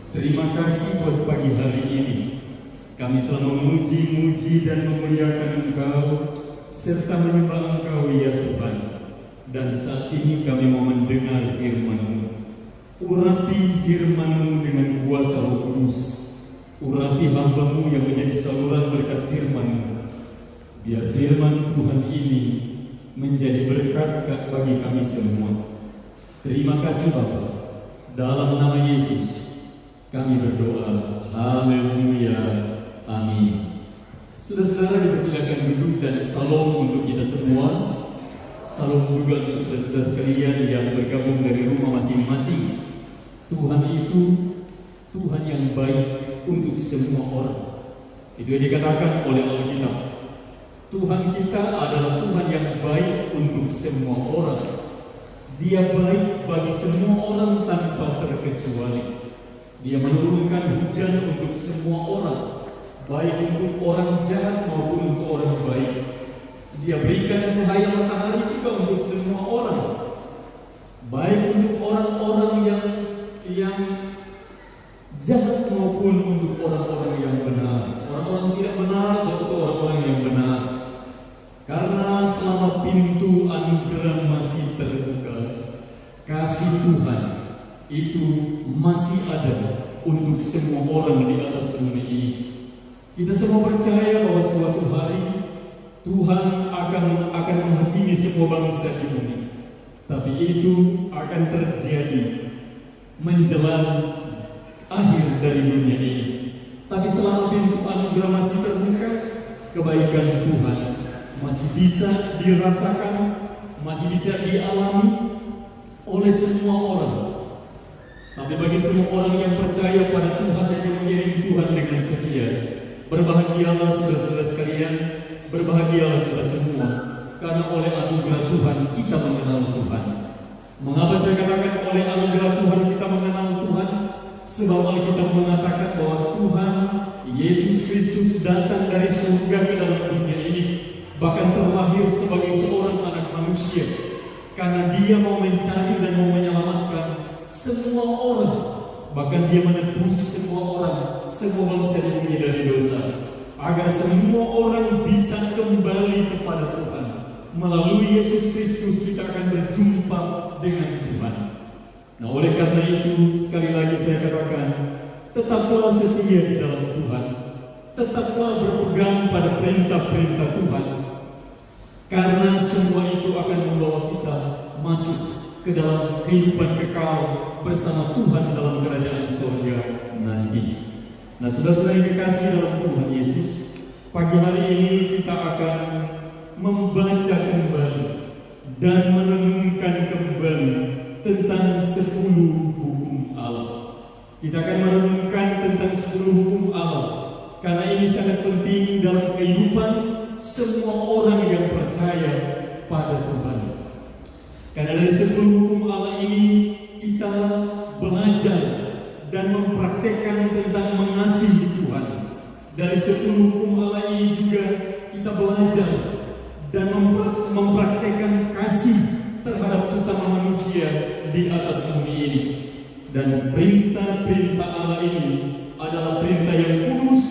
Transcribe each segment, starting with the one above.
Terima kasih buat pagi hari ini. Kami telah memuji-muji dan memuliakan Engkau serta menyembah Engkau ya Tuhan. Dan saat ini kami mau mendengar firman-Mu. Urapi firman-Mu dengan kuasa Roh Kudus. Urapi hamba-Mu yang menjadi saluran berkat firman-Mu. Biar firman Tuhan ini menjadi berkat bagi kami semua. Terima kasih Bapa. Dalam nama Yesus kami berdoa. Haleluya. Amin. Saudara-saudara dipersilakan duduk dan salam untuk kita semua. Salam juga untuk saudara-saudara sekalian yang bergabung dari rumah masing-masing. Tuhan itu Tuhan yang baik untuk semua orang. Itu yang dikatakan oleh Alkitab. Tuhan kita adalah Tuhan yang baik untuk semua orang. Dia baik bagi semua orang tanpa terkecuali. Dia menurunkan hujan untuk semua orang, baik untuk orang jahat maupun untuk orang baik. Dia berikan cahaya matahari juga untuk semua orang, baik untuk orang-orang yang jahat maupun untuk orang-orang yang benar. Orang-orang tidak benar untuk orang-orang yang benar. Karena selama pintu anugerah masih terbuka, kasih Tuhan itu masih ada untuk semua orang di atas bumi ini. Kita semua percaya bahwa suatu hari Tuhan akan menghakimi semua bangsa di bumi. Tapi itu akan terjadi menjelang akhir dari dunia ini. Tapi selama pintu anugerah masih terbuka, kebaikan Tuhan masih bisa dirasakan, masih bisa dialami oleh semua orang. Tapi bagi semua orang yang percaya pada Tuhan dan yang mengiring Tuhan dengan setia, berbahagialah saudara-saudara sekalian, berbahagialah kita semua, karena oleh anugerah Tuhan kita mengenal Tuhan. Mengapa saya katakan oleh anugerah Tuhan kita mengenal Tuhan? Sebab Alkitab mengatakan bahwa Tuhan Yesus Kristus datang dari surga ke dalam dunia ini, bahkan terlahir sebagai seorang anak manusia, karena Dia mau mencari dan mau menyelamatkan semua orang, bahkan Dia menebus semua orang, semua bangsa di bumi dari dosa, agar semua orang bisa kembali kepada Tuhan. Melalui Yesus Kristus kita akan berjumpa dengan Tuhan. Nah, oleh karena itu sekali lagi saya katakan, tetaplah setia di dalam Tuhan, tetaplah berpegang pada perintah-perintah Tuhan, karena semua itu akan membawa kita masuk ke dalam kehidupan kekal bersama Tuhan dalam kerajaan surga nanti. Nah, saudara-saudara yang dikasihi dalam Tuhan Yesus, pagi hari ini kita akan membaca kembali dan merenungkan kembali tentang 10 hukum Allah. Kita akan merenungkan tentang 10 hukum Allah, karena ini sangat penting dalam kehidupan semua orang yang percaya pada Tuhan. Karena dari 10 hukum Allah ini kita belajar dan mempraktekkan tentang mengasihi Tuhan. Dari 10 hukum Allah ini juga kita belajar dan mempraktekkan kasih terhadap sesama manusia di atas bumi ini. Dan perintah-perintah Allah ini adalah perintah yang kudus,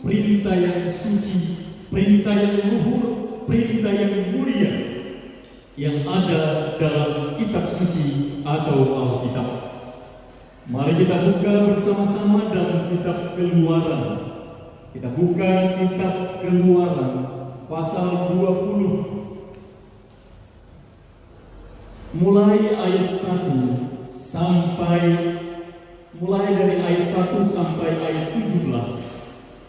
perintah yang suci, perintah yang luhur, perintah yang mulia, yang ada dalam kitab suci atau Alkitab. Mari kita buka bersama-sama dalam kitab Keluaran. Kita buka kitab Keluaran pasal 20, mulai ayat 1 sampai dari ayat 1 sampai ayat 17.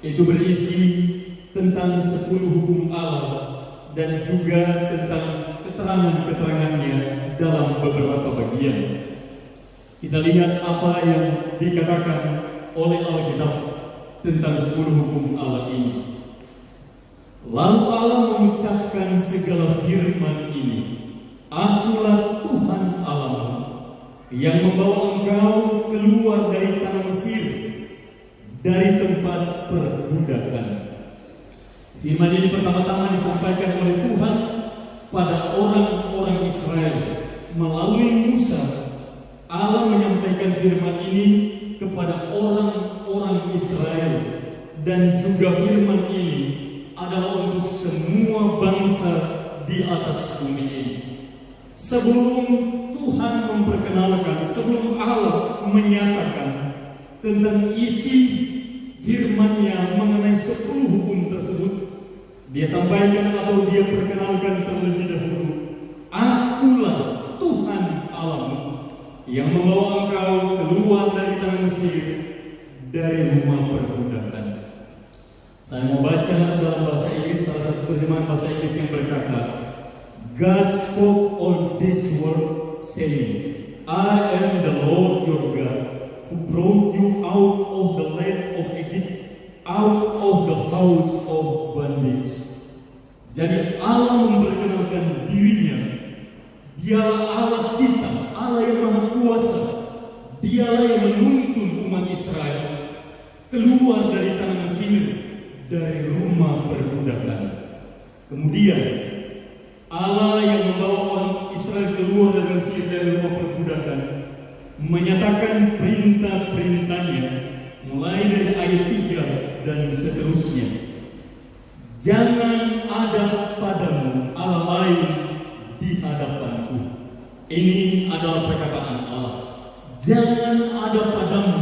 Itu berisi tentang 10 hukum Allah dan juga tentang keterangan-keterangannya dalam beberapa bagian. Kita lihat apa yang dikatakan oleh Alkitab tentang 10 hukum Allah ini. Lalu Allah mengucapkan segala firman ini, Akulah Tuhan Allahmu yang membawa engkau keluar dari tanah Mesir, dari tempat perbudakan. Firman ini pertama-tama disampaikan oleh Tuhan pada orang-orang Israel melalui Musa. Allah menyampaikan firman ini kepada orang-orang Israel, dan juga firman ini adalah untuk semua bangsa di atas bumi ini. Sebelum Tuhan memperkenalkan, sebelum Allah menyatakan tentang isi firman-Nya mengenai 10 hukum tersebut, Dia sampaikan atau Dia perkenalkan terlebih dahulu, Akulah Tuhan Allahmu yang membawa engkau keluar dari tanah Mesir, dari rumah perbudakan. Saya mau baca dalam bahasa Inggris, salah satu terjemahan bahasa Inggris yang berkata, God spoke all this word saying, I am the Lord your God, who brought you out of the land of Egypt, out of the house of bondage. Jadi Allah memperkenalkan dirinya, Dialah Allah kita, Allah yang Maha Kuasa. Dialah yang menuntun umat Israel keluar dari tanah Mesir, dari rumah perbudakan. Kemudian Allah yang membawa orang Israel keluar dari Mesir, dari rumah perbudakan, menyatakan perintah-perintahnya mulai dari ayat 3 dan seterusnya. Jangan ada padamu Allah lain di hadapanku. Ini adalah perkataan Allah. Jangan ada padamu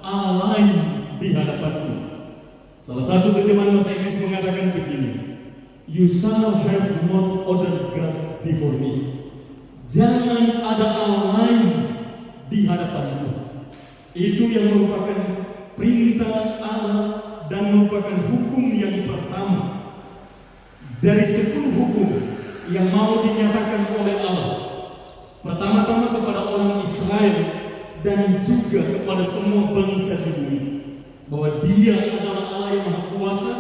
Allah lain di hadapanku. Salah satu terjemahan bahasa Inggris mengatakan begini, You shall have not other God before me. Jangan ada Allah lain di hadapanku. Itu yang merupakan perintah Allah dan merupakan hukum yang pertama dari 10 hukum yang mau dinyatakan oleh Allah. Pertama-tama kepada orang Israel dan juga kepada semua bangsa di bumi, bahwa Dia adalah Allah yang Maha Kuasa,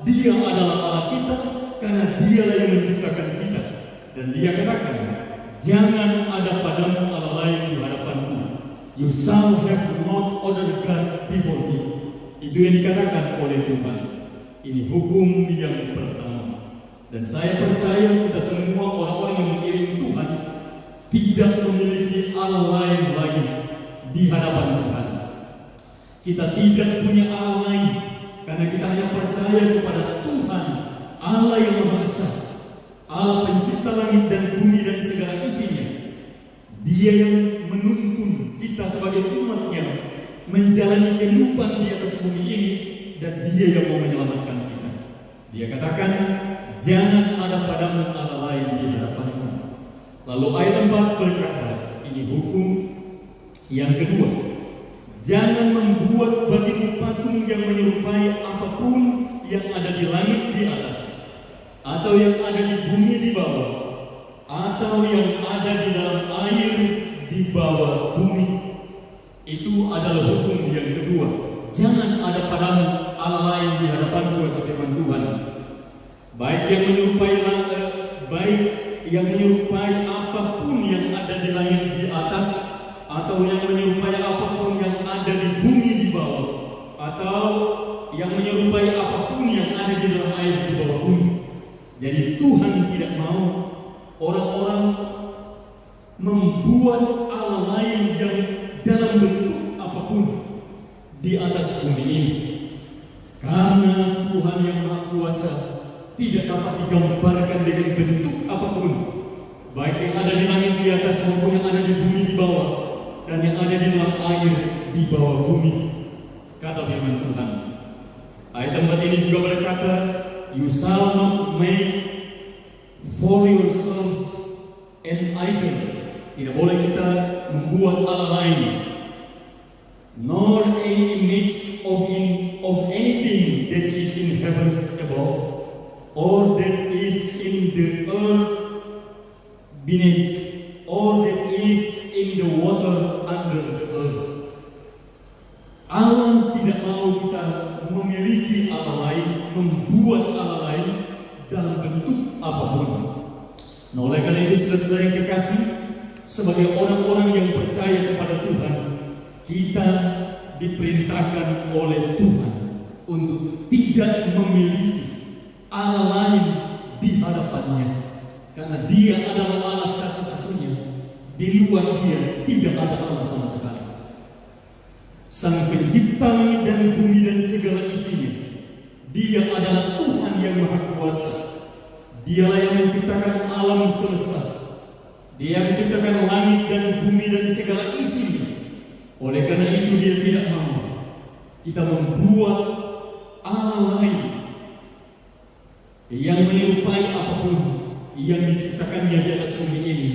Dia adalah Allah kita, karena Dialah yang menciptakan kita. Dan Dia katakan, jangan ada padamu Allah lain di hadapanku. You shall have not other God before me. Itu yang dikatakan oleh Tuhan. Ini hukum yang pertama. Dan saya percaya kita semua orang-orang yang mengiring Tuhan tidak memiliki Allah lain lagi di hadapan Tuhan. Kita tidak punya Allah lain karena kita hanya percaya kepada Tuhan, Allah yang Maha Esa, Allah pencipta langit dan bumi dan segala isinya. Dia yang menuntun kita sebagai umat-Nya menjalani kehidupan di atas bumi ini, dan Dia yang mau menyelamatkan kita. Dia katakan, jangan ada padamu Allah lain di hadapanku. Lalu ayat 4 berkata, ini hukum yang kedua, jangan membuat bagimu patung yang menyerupai apapun yang ada di langit di atas, atau yang ada di bumi di bawah, atau yang ada di dalam air di bawah bumi. Itu adalah hukum yang kedua. Jangan ada padamu Allah lain di hadapanku, kata firman Tuhan. Baik yang menyerupai apapun yang ada di langit di atas, atau yang menyerupai apapun yang ada di bumi di bawah, atau yang menyerupai apapun yang ada di dalam air di bawah bumi. Jadi Tuhan tidak mau orang-orang membuat Allah lain yang dalam bentuk apapun di atas bumi ini, karena Tuhan yang Maha Kuasa tidak dapat digambarkan dengan bentuk apapun, baik yang ada di langit di atas maupun yang ada di bumi di bawah, dan yang ada di dalam air di bawah bumi, kata firman Tuhan. Ayat 4 ini juga berkata, You shall not make for yourselves an idol. Tidak boleh kita membuat Allah lain, nor any image of anything that is in heaven above, or that is in the earth beneath, or that is in the water under the earth. Allah tidak mau kita memiliki Allah lain, membuat Allah lain dalam bentuk apapun. Nah, oleh karena itu, saudara-saudara yang kekasih, sebagai orang-orang yang percaya kepada Tuhan, kita diperintahkan oleh Tuhan untuk tidak memiliki Allah lain di hadapannya, karena Dia adalah Allah satu-satunya. Di luar Dia tidak ada Allah sama sekali. Sang pencipta langit dan bumi dan segala isinya. Dia adalah Tuhan yang Maha Kuasa. Dialah yang menciptakan alam semesta. Dia menciptakan langit dan bumi dan segala isinya. Oleh karena itu dia tidak mau kita membuat Allah lain yang menyerupai apapun yang diciptakannya di atas bumi ini.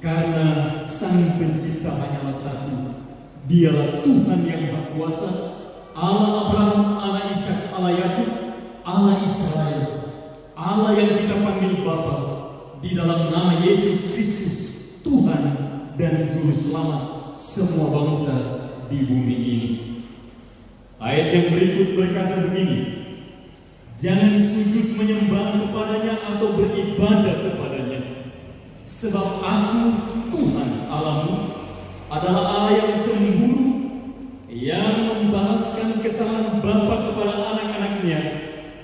Karena Sang Pencipta hanyalah satu. Dialah Tuhan yang Maha Kuasa, Allah Abraham, Allah Ishak, Allah Yakub, Allah Israel, Allah yang kita panggil Bapa, di dalam nama Yesus Kristus, Tuhan dan Juru Selamat semua bangsa di bumi ini. Ayat yang berikut berkata begini, jangan sujud menyembah kepadanya atau beribadah kepadanya, sebab Aku, Tuhan Allahmu, adalah Allah yang cemburu, yang membalaskan kesalahan bapa kepada anak-anaknya,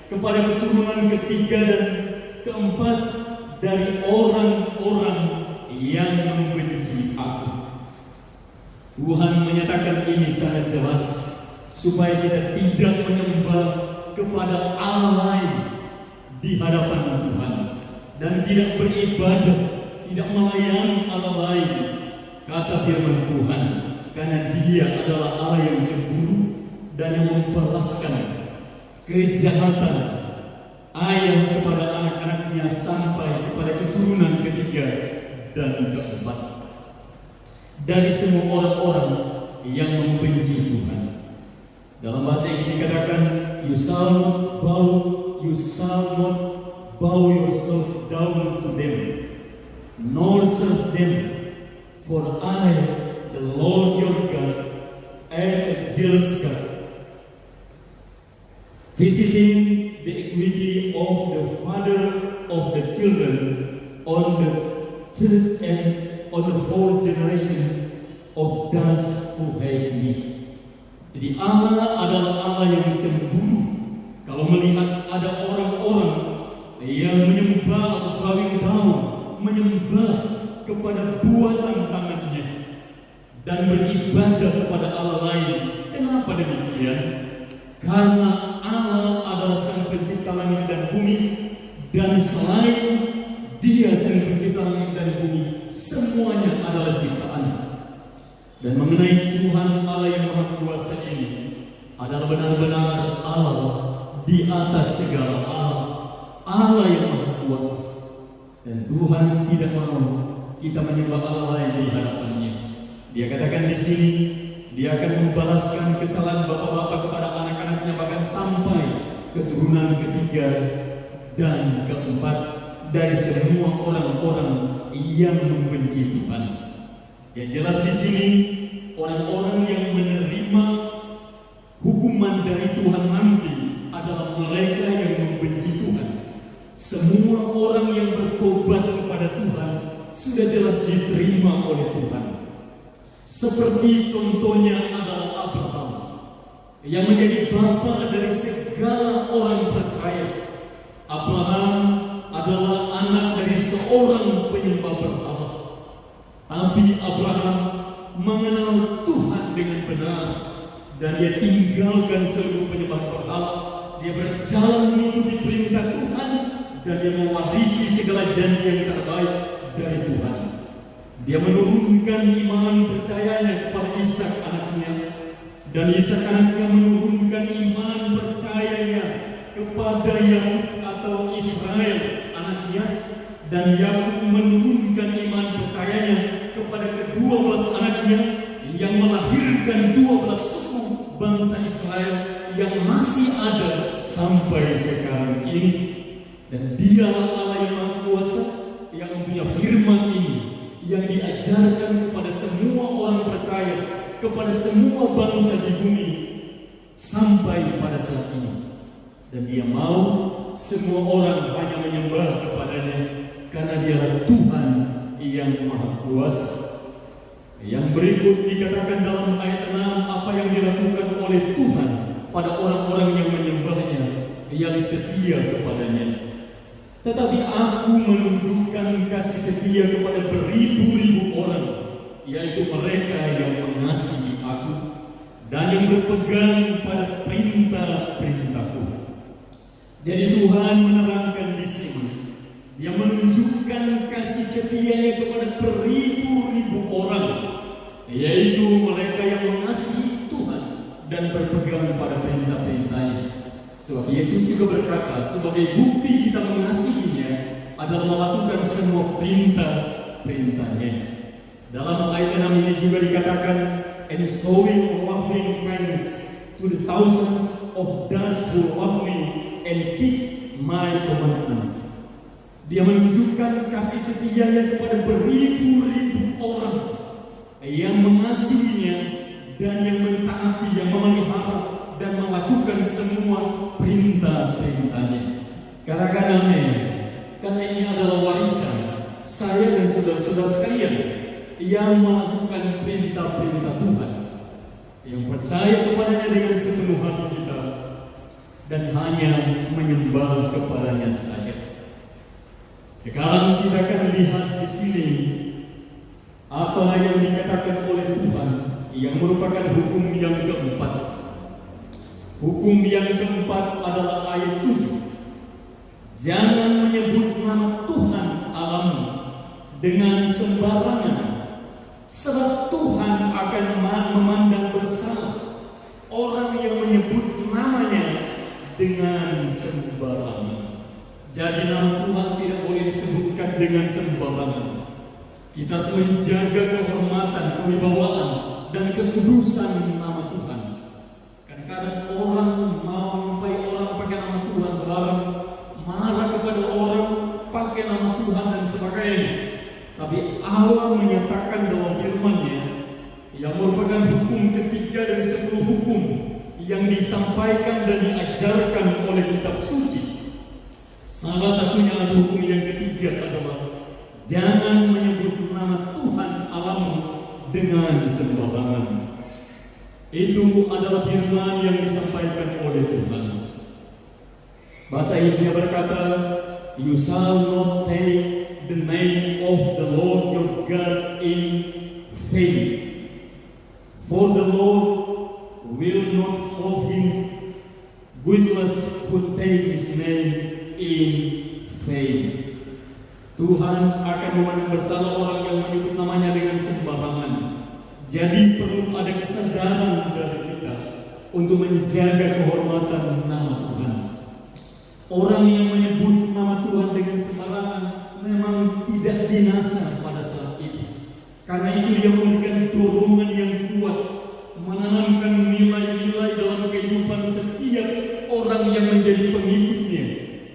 kepada keturunan ketiga dan keempat dari orang-orang yang membenci Aku. Tuhan menyatakan ini sangat jelas, supaya kita tidak menyembah kepada Allah lain di hadapan Tuhan, dan tidak beribadah, tidak melayani Allah lain. Kata firman Tuhan, karena Dia adalah Allah yang cemburu dan yang membalaskan kejahatan ayah kepada anak-anaknya sampai kepada keturunan ketiga dan keempat dari semua orang-orang yang membenci Tuhan. Dalam bahasa Inggris dikatakan, you shall not bow yourself down to them, nor serve them, for I, the Lord your God, am a jealous God, visiting the iniquity of the father of the children on the third and on the fourth generation of those who hate me. Jadi Allah adalah Allah yang cemburu kalau melihat ada orang-orang yang menyembah atau bowing down, menyembah kepada buatan tangannya dan beribadah kepada Allah lain. Kenapa demikian? Karena Allah adalah Sang Pencipta langit dan bumi, dan selain Dia Sang Pencipta langit dan bumi, semuanya adalah ciptaan. Dan mengenai Tuhan Allah yang Maha Kuasa ini adalah benar-benar Allah di atas segala Allah, Allah yang Maha Kuasa. Dan Tuhan tidak mau kita menyembah Allah lain di hadapannya. Dia katakan di sini, Dia akan membalaskan kesalahan bapak-bapak kepada anak-anaknya, bahkan sampai keturunan ketiga dan keempat dari semua orang-orang yang membenci Tuhan. Yang jelas di sini, orang-orang yang menerima hukuman dari Tuhan nanti adalah mereka yang membenci Tuhan. Semua orang yang bertobat kepada Tuhan sudah jelas diterima oleh Tuhan. Seperti contohnya adalah Abraham, yang menjadi bapa dari segala orang percaya. Abraham adalah anak dari seorang penyembah berhala. Tapi Abraham mengenal Tuhan dengan benar, dan dia tinggalkan seluruh penyembah berhala. Dia berjalan mengikuti perintah Tuhan, dan dia mewarisi segala janji yang terbaik dari Tuhan. Dia menurunkan iman percayanya kepada Ishak anaknya, dan Ishak anaknya menurunkan iman percayanya kepada Yakub atau Israel anaknya, dan Yakub menurunkan iman percayanya kepada ke-12 anaknya yang melahirkan 12 suku bangsa Israel yang masih ada sampai sekarang ini. Dan Dialah Allah yang Maha Kuasa, yang punya firman ini, yang diajarkan kepada semua orang percaya, kepada semua bangsa di bumi sampai pada saat ini. Dan Dia mau semua orang hanya menyembah kepadanya, karena Dialah Tuhan yang Maha Kuasa. Yang berikut dikatakan dalam ayat 6 apa yang dilakukan oleh Tuhan pada orang-orang yang menyembahnya, yang setia kepadanya. Tetapi Aku menunjukkan kasih setia kepada beribu-ribu orang, yaitu mereka yang mengasihi Aku dan yang berpegang pada perintah-perintah-Ku. Jadi Tuhan menerangkan di sini, Dia menunjukkan kasih setia-Nya kepada beribu-ribu orang, yaitu mereka yang mengasihi Tuhan dan berpegang pada perintah-perintah-Nya. Sebab Yesus juga berkata, sebagai bukti kita mengasihinya adalah melakukan semua perintah-perintah-Nya. Dalam ayat 6 ini juga dikatakan, and showing loving kindness to the thousands of those who love me and keep my commandments. Dia menunjukkan kasih setia-Nya kepada beribu-ribu orang yang mengasihinya dan yang mentaati, yang memelihara dan melakukan semua perintah-perintah-Nya. Karena ini adalah warisan saya dan saudara-saudara sekalian yang melakukan perintah-perintah Tuhan, yang percaya kepadanya dengan sepenuh hati kita dan hanya menyembah kepadanya saja. Sekarang kita akan lihat di sini apa yang dikatakan oleh Tuhan yang merupakan hukum yang keempat. Hukum yang keempat adalah ayat 7. Jangan menyebut nama Tuhan Allahmu dengan sembarangan, sebab Tuhan akan memandang bersalah orang yang menyebut namanya dengan sembarangan. Jadi nama Tuhan tidak boleh disebutkan dengan sembarangan. Kita harus menjaga kehormatan, kewibawaan, dan kekudusan nama Tuhan. Kadang-kadang orang mau menyembah orang pakai nama Tuhan, sekarang marah kepada orang pakai nama Tuhan dan sebagainya. Tapi Allah menyatakan dalam firman-Nya yang merupakan hukum ketiga dari 10 hukum yang disampaikan dan diajarkan oleh kitab suci. Salah satunya adalah hukum yang ketiga adalah jangan menyebut nama Tuhan Allahmu dengan sembarangan. Itu adalah firman yang disampaikan oleh Tuhan. Bahasa Inggrisnya berkata, you shall not take the name of the Lord your God in vain, for the Lord will not hold him guiltless who take his name in vain. Tuhan akan memandang bersalah orang yang menyebut namanya dengan sembarangan. Jadi perlu ada kesadaran dari kita untuk menjaga kehormatan nama Tuhan. Orang yang menyebut nama Tuhan dengan sembarangan memang tidak binasa pada saat itu. Karena itu dia memberikan dorongan yang kuat, menanamkan nilai-nilai dalam kehidupan setiap orang yang menjadi pengikutnya,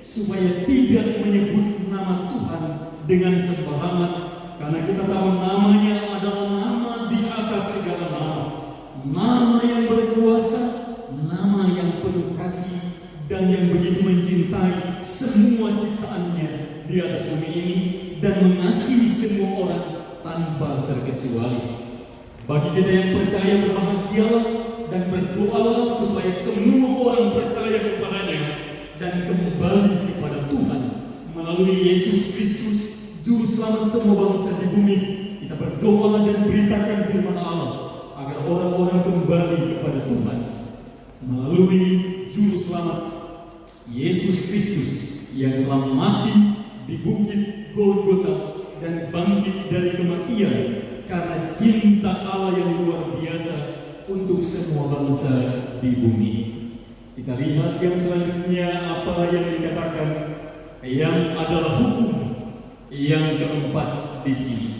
supaya tidak menyebut nama Tuhan dengan sembarangan. Karena kita tahu namanya adalah nama di atas segala nama, nama yang berkuasa, nama yang penuh kasih, dan yang begitu mencintai semua ciptaannya di atas bumi ini dan mengasihi semua orang tanpa terkecuali. Bagi kita yang percaya, berbahagialah dan berdoalah supaya semua orang percaya kepadanya dan kembali kepada Tuhan melalui Yesus Kristus, Juru Selamat semua bangsa di bumi. Kita berdoa dan beritakan firman Allah agar orang-orang kembali kepada Tuhan melalui Juru Selamat Yesus Kristus yang telah mati di bukit Golgota dan bangkit dari kematian karena cinta Allah yang luar biasa untuk semua bangsa di bumi. Kita lihat yang selanjutnya apa yang dikatakan yang adalah hukum yang keempat di sini.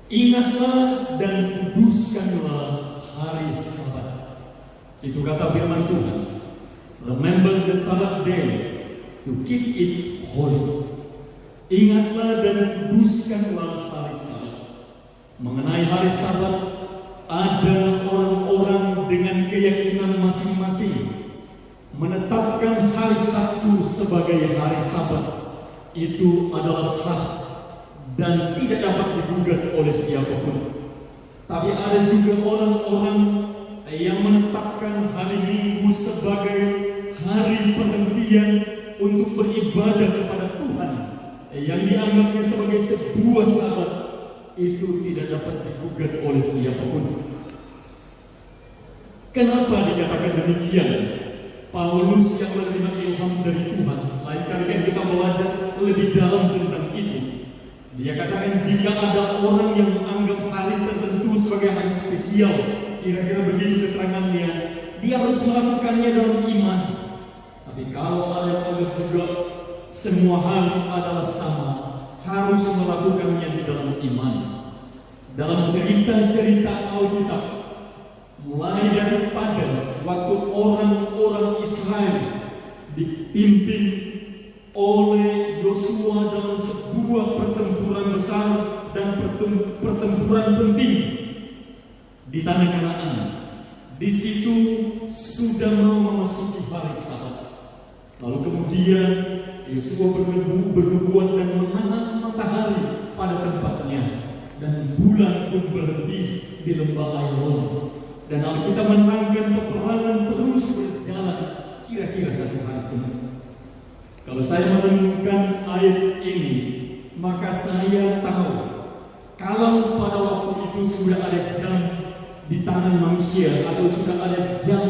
Ingatlah dan kuduskanlah hari Sabat. Itu kata firman Tuhan. Remember the Sabbath day to keep it holy. Ingatlah dan kuduskanlah hari Sabat. Mengenai hari Sabat, ada orang-orang dengan keyakinan masing-masing menetapkan hari Sabtu sebagai hari Sabat. Itu adalah sah dan tidak dapat digugat oleh siapapun. Tapi ada juga orang-orang yang menetapkan hari Minggu sebagai hari perhentian untuk beribadah kepada Tuhan, yang dianggapnya sebagai sebuah sabat. Itu tidak dapat digugat oleh siapapun. Kenapa dikatakan demikian? Paulus yang menerima ilham dari Tuhan, lain kali kan kita belajar lebih dalam tentang itu. Dia katakan jika ada orang yang menganggap hari tertentu sebagai hari spesial, kira-kira begitu keterangannya, dia harus melakukannya dalam iman. Tapi kalau ada yang menganggap juga semua hari adalah sama, harus melakukannya di dalam iman. Dalam cerita-cerita Alkitab, mulai daripada waktu orang-orang Israel dipimpin oleh Yosua dalam sebuah pertempuran besar dan pertempuran penting di tanah Kanaan. Di situ sudah mau memasuki hari Sabat. Lalu kemudian Yosua bernubuat dan menahan matahari pada tempatnya, dan bulan pun berhenti di lembah Ainon. Dan Alkitab menerangkan peperangan terus berjalan kira-kira 1 hari penuh. Kalau saya menemukan ayat ini, maka saya tahu kalau pada waktu itu sudah ada jam di tangan manusia, atau sudah ada jam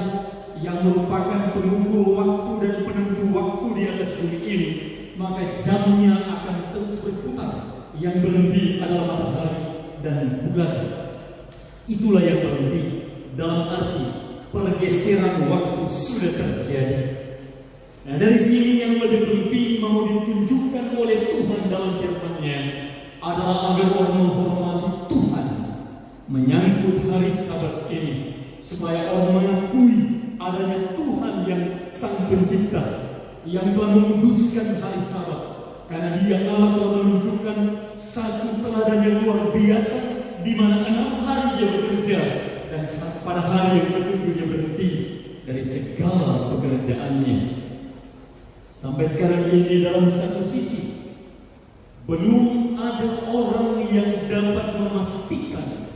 yang merupakan pengukur waktu dan penentu waktu di atas bumi ini, maka jamnya akan terus berputar. Yang berhenti adalah matahari dan bulan. Itulah yang berhenti, dalam arti pergeseran waktu sudah terjadi. Nah, dari sini yang lebih penting mau ditunjukkan oleh Tuhan dalam firman-Nya adalah agar orang menghormati Tuhan menyangkut hari Sabat ini, supaya orang mengakui adanya Tuhan yang Sang Pencipta yang telah menguduskan hari Sabat, karena Dia Allah telah menunjukkan satu teladan yang luar biasa, di mana 6 hari Dia bekerja dan pada hari yang ketujuh Dia berhenti dari segala pekerjaannya. Sampai sekarang ini dalam satu sisi belum ada orang yang dapat memastikan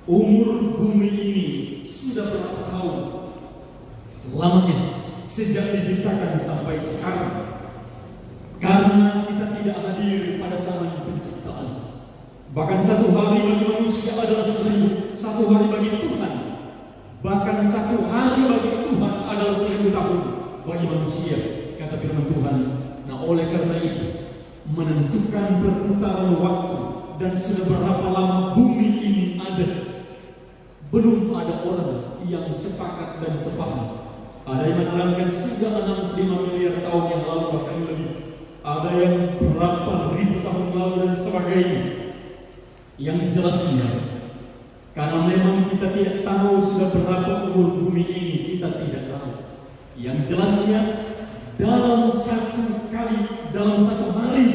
umur bumi ini sudah berapa tahun lamanya sejak diciptakan sampai sekarang, karena kita tidak hadir pada zaman penciptaan. Bahkan 1 hari bagi manusia adalah 1000, 1 hari bagi Tuhan, bahkan 1 hari bagi Tuhan adalah 1000 tahun bagi manusia, kata firman Tuhan. Nah, oleh karena itu menentukan perputaran waktu dan sudah berapa lama bumi ini ada, belum ada orang yang sepakat dan sepaham. Ada yang menerangkan sudah 65 miliar tahun yang lalu, bahkan lebih. Ada yang berapa ribu tahun lalu dan sebagainya. Yang jelasnya, karena memang kita tidak tahu sudah berapa umur bumi ini, kita tidak tahu. Yang jelasnya, dalam 1 hari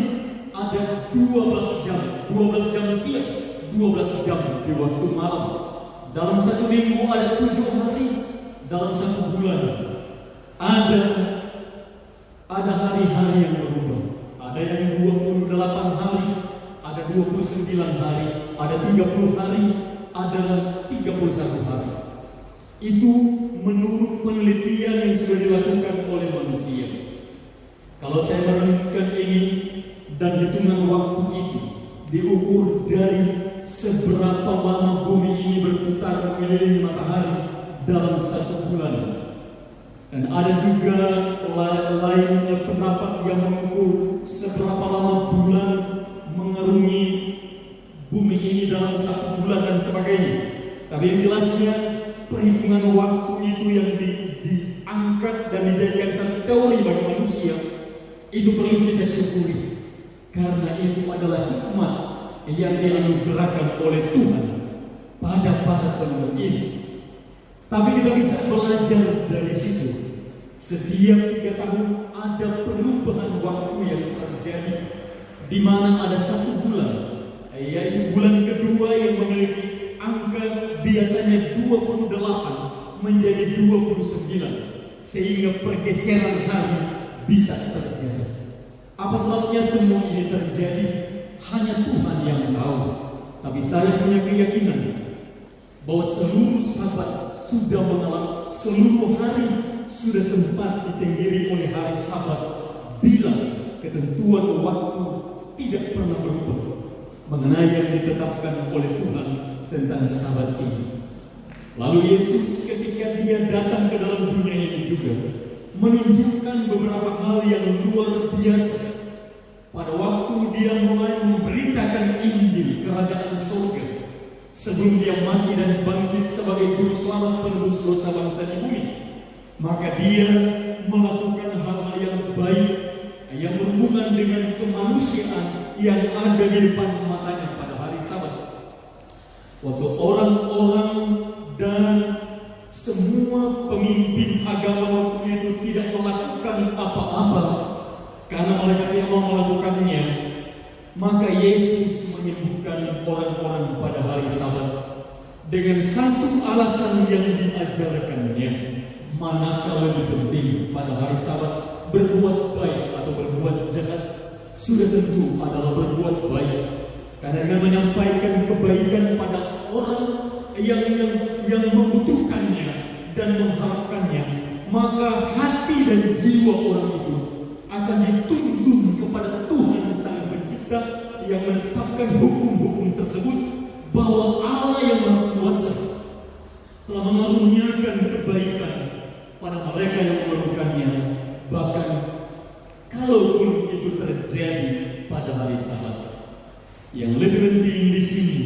ada 12 jam, 12 jam siang, 12 jam di waktu malam. Dalam 1 minggu ada 7 hari, dalam 1 bulan ada hari-hari yang berubah. Ada yang 28 hari, ada 29 hari, ada 30 hari, ada 31 hari. Itu menurut penelitian yang sudah dilakukan oleh manusia. Kalau saya merenungkan ini dan hitungan waktu itu diukur dari seberapa lama bumi ini berputar mengelilingi matahari dalam 1 bulan. Dan ada juga lain pendapat yang mengukur seberapa lama bulan mengarungi bumi ini dalam 1 bulan dan sebagainya. Tapi yang jelasnya, perhitungan waktu itu yang diangkat dan dijadikan satu teori bagi manusia, itu perlu kita syukuri, karena itu adalah hikmat yang dianugerahkan oleh Tuhan pada para penemu ini. Tapi kita bisa belajar dari situ. Setiap 3 tahun ada perubahan waktu yang terjadi, di mana ada 1 bulan, yaitu bulan kedua yang memiliki angka biasanya 28 menjadi 29, sehingga pergeseran hari bisa terjadi. Apa sebabnya semua ini terjadi? Hanya Tuhan yang tahu. Tapi saya punya keyakinan bahwa seluruh sahabat sudah mengalami, seluruh hari sudah sempat ditenggiri oleh hari Sabat, bila ketentuan waktu tidak pernah berubah mengenai yang ditetapkan oleh Tuhan tentang Sabat ini. Lalu Yesus ketika juga menunjukkan beberapa hal yang luar biasa pada waktu dia mulai memberitakan Injil kerajaan surga sebelum dia mati dan bangkit sebagai juru selamat penebus dosa bangsa di bumi. Maka dia melakukan hal-hal yang baik yang berhubungan dengan kemanusiaan yang ada di depan matanya pada hari Sabat. Waktu orang-orang dan semua pemimpin agama waktu itu tidak melakukan apa-apa karena mereka tidak mau melakukannya, maka Yesus menyembuhkan orang-orang pada hari Sabat dengan satu alasan yang diajarkannya. Manakah lebih penting pada hari Sabat, berbuat baik atau berbuat jahat? Sudah tentu adalah berbuat baik, karena dengan menyampaikan kebaikan pada orang yang membutuhkannya dan mengharapkannya, maka hati dan jiwa orang itu akan dituntun kepada Tuhan Sang Pencipta yang menetapkan hukum-hukum tersebut, bahwa Allah yang Maha Kuasa telah mengaruniakan kebaikan pada mereka yang memerlukannya, bahkan kalaupun itu terjadi pada hari Sabat. Yang lebih penting di sini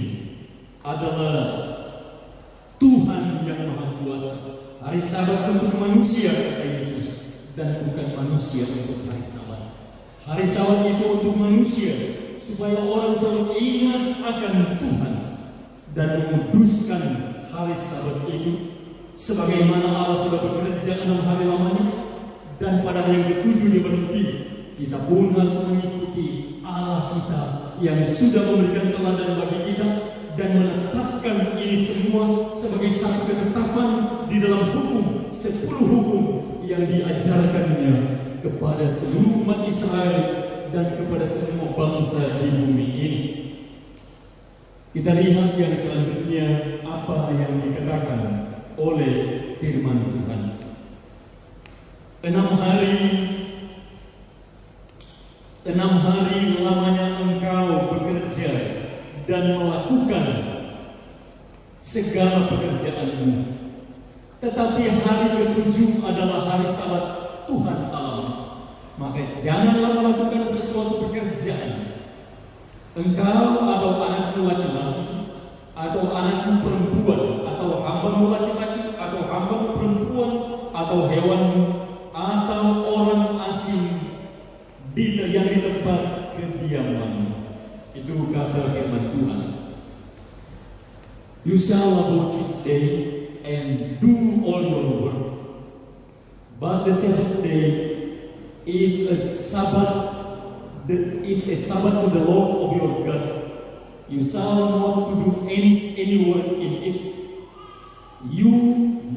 adalah Tuhan yang Maha Kuasa. Hari Sabat untuk manusia, kata Yesus, dan bukan manusia untuk hari Sabat. Hari Sabat itu untuk manusia, supaya orang selalu ingat akan Tuhan dan menguduskan hari Sabat itu, sebagaimana Allah sudah bekerja 6 hari lamanya, dan pada hari yang ke-7 dia berhenti. Kita pun harus mengikuti Allah kita yang sudah memberikan teladan bagi kita dan menetapkan ini semua sebagai satu ketetapan di dalam hukum, 10 hukum yang diajarkannya kepada seluruh umat Israel dan kepada semua bangsa di bumi ini. Kita lihat yang selanjutnya apa yang dikatakan oleh firman Tuhan. 6 hari lamanya engkau bekerja dan melakukan segala pekerjaanmu, tetapi hari ke-7 adalah hari Sabat Tuhan Allah. Maka janganlah melakukan sesuatu pekerjaan, engkau atau anakmu laki-laki, atau anakmu perempuan, atau hambamu laki-laki, atau hambamu perempuan, atau hewanmu, atau orang asing yang di tempat kediamanmu. Itu kata firman Tuhan. You shall labor 6 days and do all your work, but the seventh day is a Sabbath. Is a Sabbath to the Lord of your God. You shall not to do any work in it. You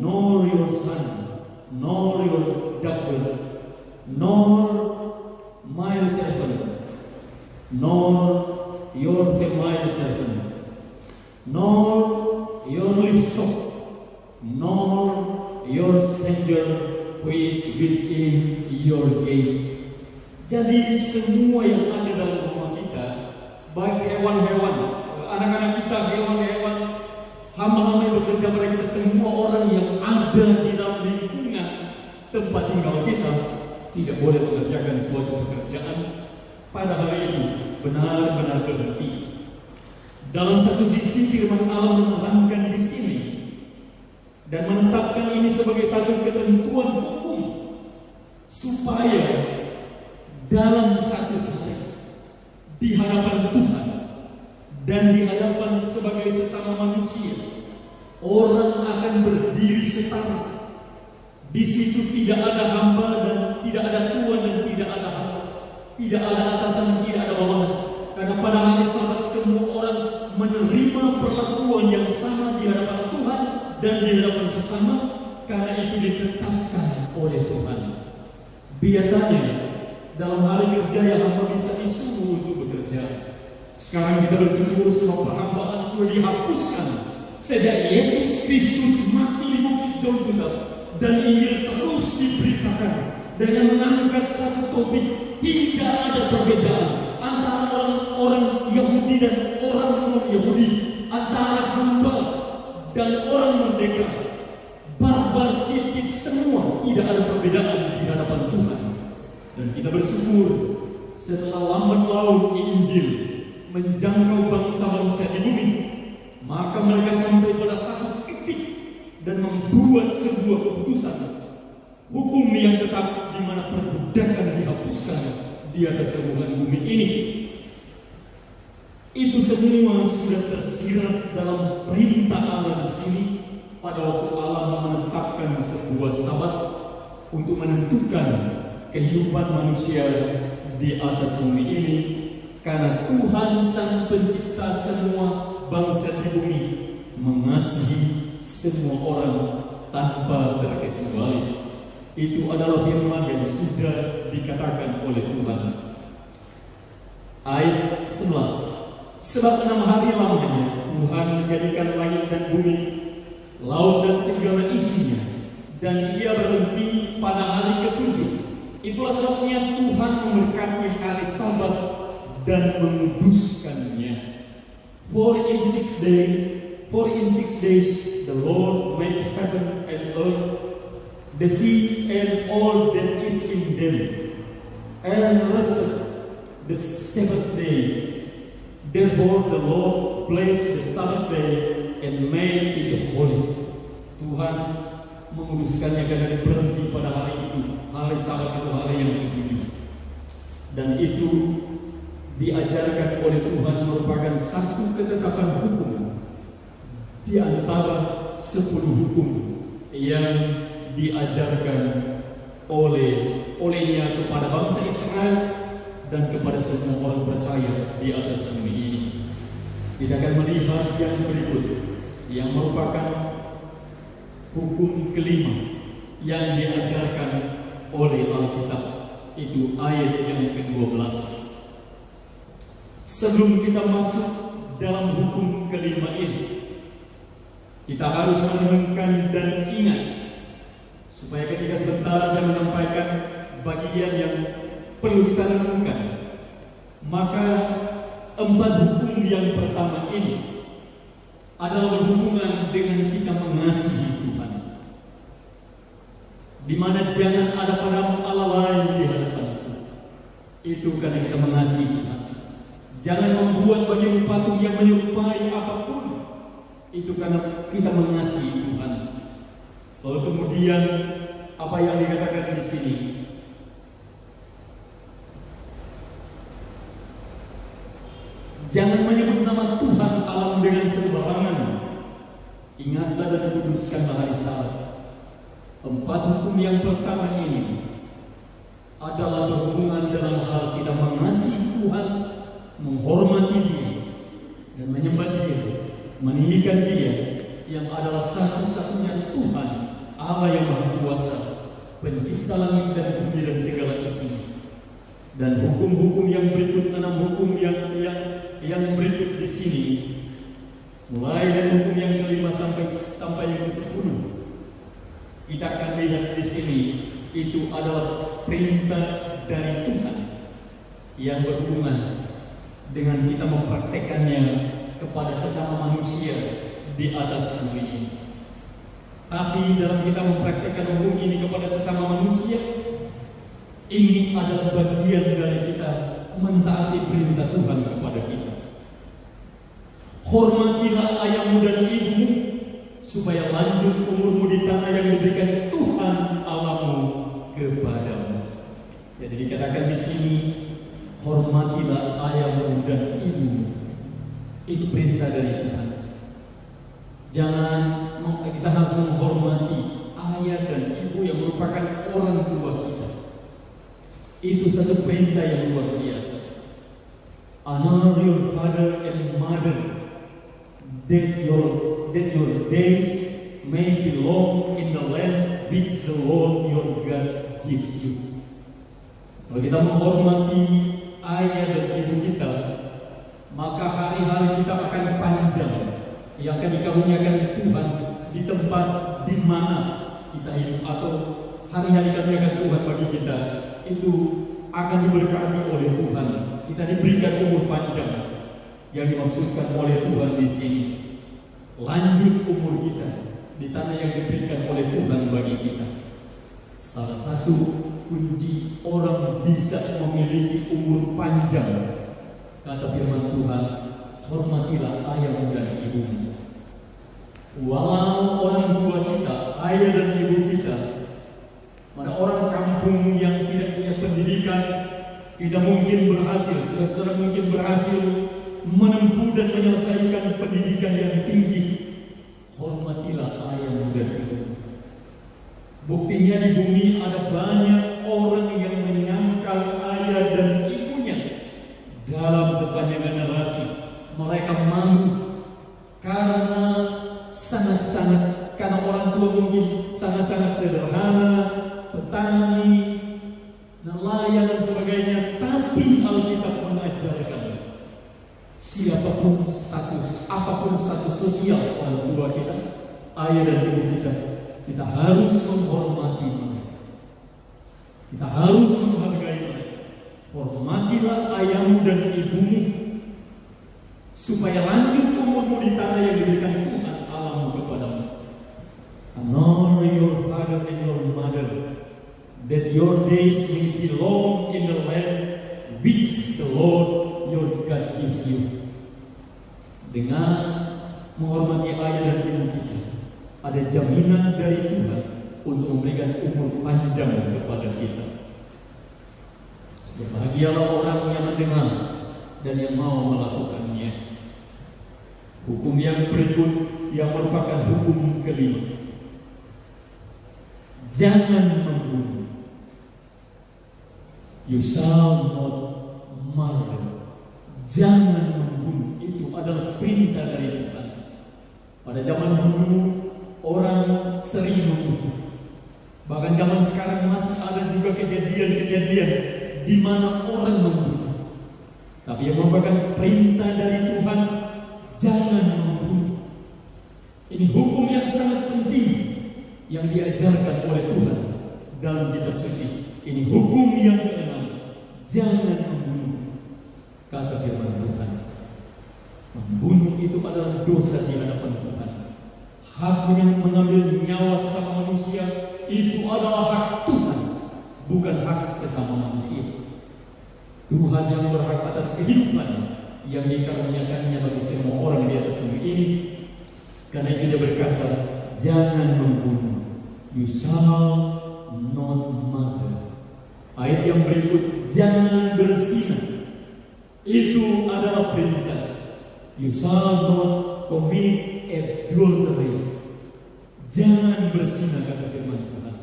nor your son, nor your daughter, nor my servant, nor your female servant, nor your livestock, nor your stranger who is within your gate. Jadi semua yang ada dalam rumah kita, baik hewan-hewan, anak-anak kita, hewan-hewan, hamba-hamba yang bekerja pada kita, semua orang yang ada di dalam lingkungan tempat tinggal kita, tidak boleh mengerjakan suatu pekerjaan pada hari itu, benar-benar berhenti. Dalam satu sisi firman Allah menerangkan di sini dan menetapkan ini sebagai satu ketentuan hukum, supaya dalam satu hari di hadapan Tuhan dan di hadapan sebagai sesama manusia, orang akan berdiri setara. Di situ tidak ada hamba dan tidak ada tuan dan tidak ada hamba, tidak ada atasan, tidak ada bawahan. Karena pada hari Sabat semua orang menerima perlakuan yang sama di hadapan Tuhan dan di hadapan sesama, karena itu ditetapkan oleh Tuhan. Biasanya dalam hari kerja yang hamba bisa disuruh untuk bekerja. Sekarang kita bersyukur semua perhambaan sudah dihapuskan sejak Yesus Kristus mati di Bukit Golgota. Dan Injil terus diberitakan dengan mengangkat satu topik. Tidak ada perbedaan antara orang Yahudi dan orang non-Yahudi, antara hamba dan orang merdeka, barbar, titik, semua tidak ada perbedaan di hadapan Tuhan. Dan kita bersyukur setelah lambat laun Injil menjangkau bangsa-bangsa di bumi, maka mereka sampai pada satu titik dan membuat sebuah keputusan hukum yang tetap, di mana perbudakan dihapuskan di atas permukaan bumi ini. Itu semua sudah tersirat dalam perintah Allah di sini pada waktu Allah menetapkan sebuah sabat untuk menentukan kehidupan manusia di atas bumi ini, karena Tuhan Sang Pencipta semua bangsa di bumi mengasihi semua orang tanpa terkecuali. Itu adalah firman yang sudah dikatakan oleh Tuhan. Ayat 11. Sebab 6 hari lamanya Tuhan menjadikan langit dan bumi, laut dan segala isinya, dan Ia berhenti pada hari ke-7. Itulah sebabnya Tuhan memberkati hari Sabat dan menguduskannya. For in six days the Lord made heaven and earth, the sea and all that is in them, and rested the seventh day. Therefore the Lord blessed the Sabbath day and made it holy. Tuhan menguduskannya karena berhenti pada hari itu. Hari Sabat itu hari yang ke-7. Dan itu diajarkan oleh Tuhan merupakan satu ketetapan hukum di antara 10 hukum yang diajarkan olehnya kepada bangsa Israel dan kepada semua orang percaya di atas bumi ini. Kita akan melihat yang berikut, yang merupakan hukum kelima yang diajarkan oleh Alkitab. Itu ayat yang ke-12. Sebelum kita masuk dalam hukum kelima ini, kita harus merenungkan dan ingat, supaya ketika sebentar saya menyampaikan bagian yang perlu kita renungkan, maka 4 hukum yang pertama ini adalah berhubungan dengan kita mengasihi Tuhan, di mana jangan ada padamu Allah lain di hadapanku. Itu karena kita mengasihi Tuhan. Jangan membuat bagimu patung yang menyerupai apapun. Itu karena kita mengasihi Tuhan. Lalu kemudian apa yang dikatakan di sini? Jangan menyebut nama Tuhan Allah dengan sembarangan. Ingatlah dan kuduskanlah hari Sabat. 4 hukum yang pertama ini adalah berhubungan dalam hal kita mengasihi Tuhan, menghormati Dia, dan menyembah Dia, meninggikan Dia yang adalah satu-satunya Tuhan, Allah yang Maha Kuasa, Pencipta langit dan bumi dan segala isinya. Dan hukum-hukum yang berikut, 6 hukum yang berikut di sini, mulai dari hukum yang kelima sampai yang ke-10, kita akan lihat di sini itu adalah perintah dari Tuhan yang berhubungan dengan kita mempraktekannya kepada sesama manusia di atas bumi ini. Tapi dalam kita mempraktekkan hukum ini kepada sesama manusia, ini adalah bagian dari kita mentaati perintah Tuhan kepada kita. Hormatilah ayahmu dan ibumu, supaya lanjut umurmu di tanah yang diberikan Tuhan Allahmu kepadamu. Jadi dikatakan di sini, hormatilah ayahmu dan ibumu. Itu perintah dari Tuhan. Kita harus menghormati ayah dan ibu yang merupakan orang tua kita. Itu satu perintah yang luar biasa. Honor your father and mother, that your days may be long in the land which the Lord your God gives you. Kalau kita menghormati ayah dan ibu kita, maka hari-hari kita akan panjang, yang akan dikaruniakan Tuhan di tempat di mana kita hidup, atau hari-hari dikaruniakan Tuhan bagi kita itu akan diberkati oleh Tuhan. Kita diberikan umur panjang yang dimaksudkan oleh Tuhan di sini. Lanjut umur kita di tanah yang diberikan oleh Tuhan bagi kita. Salah satu kunci orang bisa memiliki umur panjang, kata firman Tuhan, hormatilah ayahmu dan ibumu. Walau orang tua kita, ayah dan ibu kita, mana orang kampung yang tidak punya pendidikan, tidak mungkin berhasil, saudara mungkin berhasil menempuh dan menyelesaikan pendidikan yang tinggi. Hormatilah ayahmu dan ibumu. Buktinya di bumi ada banyak orang yang menyangkal ayah dan ibunya dalam sepanjang generasi. Mereka malu karena karena orang tua mungkin sangat-sangat sederhana, petani, nelayan dan sebagainya. Tapi Alkitab mengajarkan apapun status sosial orang tua kita, ayah dan ibu kita harus menghormati mereka. Kita harus menghargai mereka. Hormatilah ayahmu dan ibumu, supaya lanjut umurmu di tanah yang diberikan Tuhan Allahmu kepadamu. Honor your father and your mother, that your days may be long in the land which the Lord your God gives you. Dengan menghormati ayah dan ibu kita, ada jaminan dari Tuhan untuk memberikan umur panjang kepada kita. Berbahagialah orang yang mendengar dan yang mau melakukannya. Hukum yang berikut yang merupakan hukum kelima. Jangan membunuh. You shall not murder. Jangan membunuh. Itu adalah perintah dari Tuhan. Pada zaman dulu orang sering membunuh. Bahkan zaman sekarang masih ada juga kejadian-kejadian di mana orang membunuh. Tapi yang merupakan perintah dari Tuhan, jangan membunuh. Ini hukum yang sangat penting yang diajarkan oleh Tuhan dalam kitab suci. Ini hukum yang keenam, jangan membunuh. Kata firman Tuhan, membunuh itu adalah dosa di hadapan Tuhan. Hak yang mengambil nyawa sesama manusia itu adalah hak Tuhan, bukan hak sesama manusia. Tuhan yang berhak atas kehidupan yang dikaruniakannya bagi semua orang di atas bumi ini. Karena itu dia berkata, jangan membunuh. You shall not murder. Ayat yang berikut, jangan berzina. Itu adalah perintah. You shall not commit adultery. Jangan berzina, kata firman Tuhan.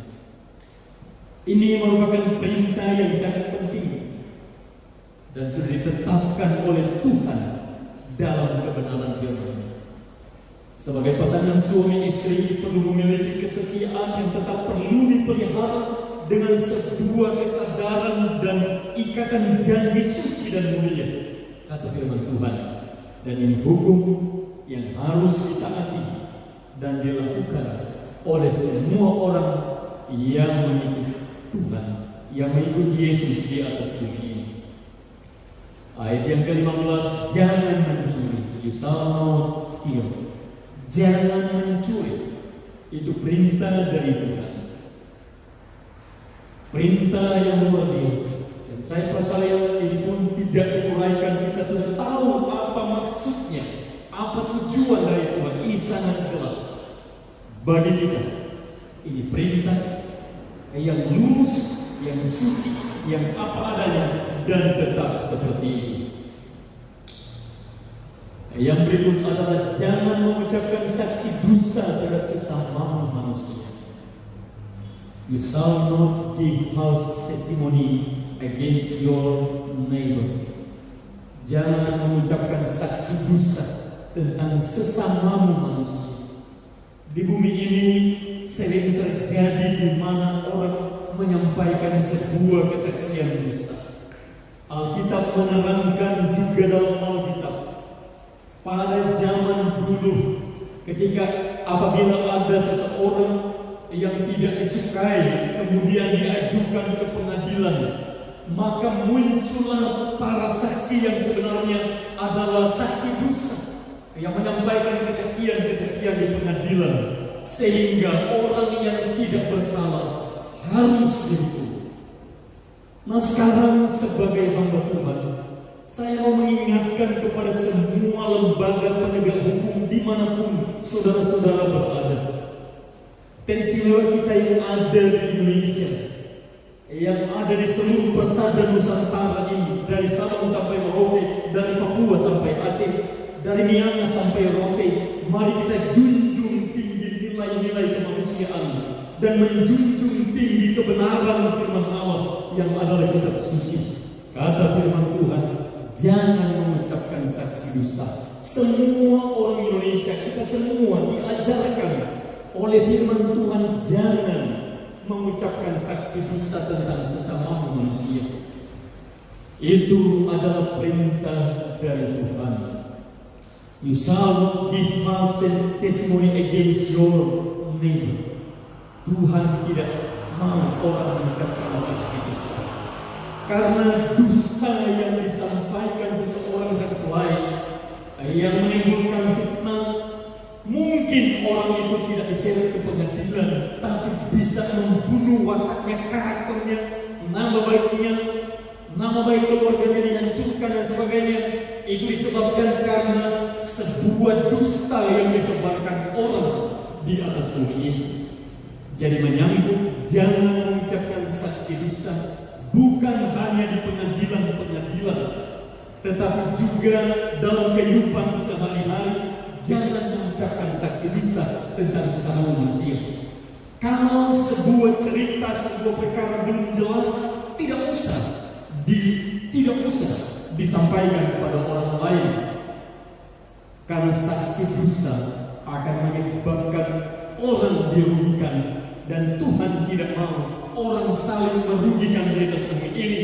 Ini merupakan perintah yang sangat penting dan sudah ditetapkan oleh Tuhan dalam kebenaran firman. Sebagai pasangan suami istri perlu memiliki kesetiaan yang tetap perlu dipelihara dengan sebuah kesadaran dan ikatan janji suci dan mulia, kata firman Tuhan. Dan ini hukum yang harus ditaati dan dilakukan oleh semua orang yang mengikuti Tuhan, yang mengikuti Yesus di atas bumi ini. Ayat yang ke-15, jangan mencuri. You shall not steal. Jangan mencuri. Itu perintah dari Tuhan. Perintah yang luar biasa. Dan saya percaya ini pun tidak diuraikan. Kita sudah tahu apa maksudnya, apa tujuan dari Tuhan. Ini sangat jelas bagi kita. Ini perintah yang lurus, yang suci, yang apa adanya, dan tetap seperti ini. Yang berikut adalah jangan mengucapkan saksi dusta terhadap sesama manusia. You shall not give false testimony against your neighbor. Jangan mengucapkan saksi dusta tentang sesamamu manusia. Di bumi ini sering terjadi di mana orang menyampaikan sebuah kesaksian dusta. Alkitab menerangkan juga dalam Alkitab, pada zaman dulu ketika apabila ada seseorang yang tidak disukai kemudian diajukan ke pengadilan, maka muncullah para saksi yang sebenarnya adalah saksi dusta yang menyampaikan kesaksian-kesaksian di pengadilan, sehingga orang yang tidak bersalah harus dihukum. Nah sekarang sebagai hamba Tuhan, saya mau mengingatkan kepada semua lembaga penegak hukum dimanapun saudara-saudara berada. Peristiwa kita yang ada di Indonesia, yang ada di seluruh persada Nusantara ini, dari Sabang sampai Merauke, dari Papua sampai Aceh, dari Miangas sampai Rote, mari kita junjung tinggi nilai-nilai kemanusiaan dan menjunjung tinggi kebenaran firman Allah yang adalah kitab suci. Kata firman Tuhan, jangan mengucapkan saksi dusta. Semua orang Indonesia, kita semua diajarkan oleh firman Tuhan, jangan mengucapkan saksi dusta tentang sesama manusia. Itu adalah perintah dari Tuhan. You shall not give false testimony against your neighbor. Tuhan tidak mau orang mengucapkan saksi dusta, karena dusta yang disampaikan seseorang terhadap lain yang menimbulkan fitnah, mungkin orang itu tidak diseret ke pengadilan, tapi bisa membunuh wataknya, karakternya, nama baik keluarganya dihancurkan dan sebagainya. Itu disebabkan karena sebuah dusta yang disebarkan orang di atas bumi ini. Jadi menyambut, jangan mengucapkan saksi dusta, bukan hanya di pengadilan-pengadilan, tetapi juga dalam kehidupan sehari-hari. Jangan mengucapkan saksi dusta tentang sesama manusia. Kalau sebuah cerita, sebuah perkara belum jelas, tidak usah disampaikan kepada orang lain, karena saksi dusta akan menyebabkan orang dirugikan, dan Tuhan tidak mau orang saling merugikan di atas bumi ini,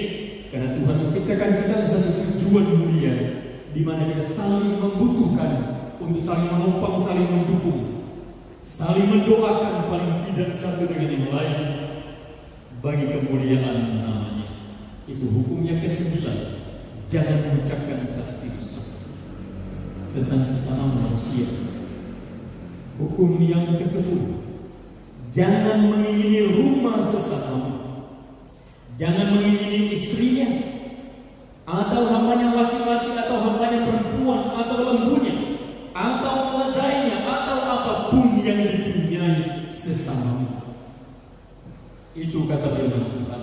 karena Tuhan menciptakan kita dengan satu tujuan mulia, di mana kita saling membutuhkan untuk saling menopang, saling mendukung, saling mendoakan, paling tidak satu dengan yang lain bagi kemuliaan namanya. Itu hukumnya ke-9. Jangan mengucapkan saksi dusta tentang sesama manusia. Hukum yang ke-10, jangan mengingini rumah sesama. Jangan mengingini istrinya, atau hambanya laki-laki, atau hambanya perempuan, atau lembunya, atau keledainya, atau apapun yang dipunyai sesama. Itu kata firman Tuhan.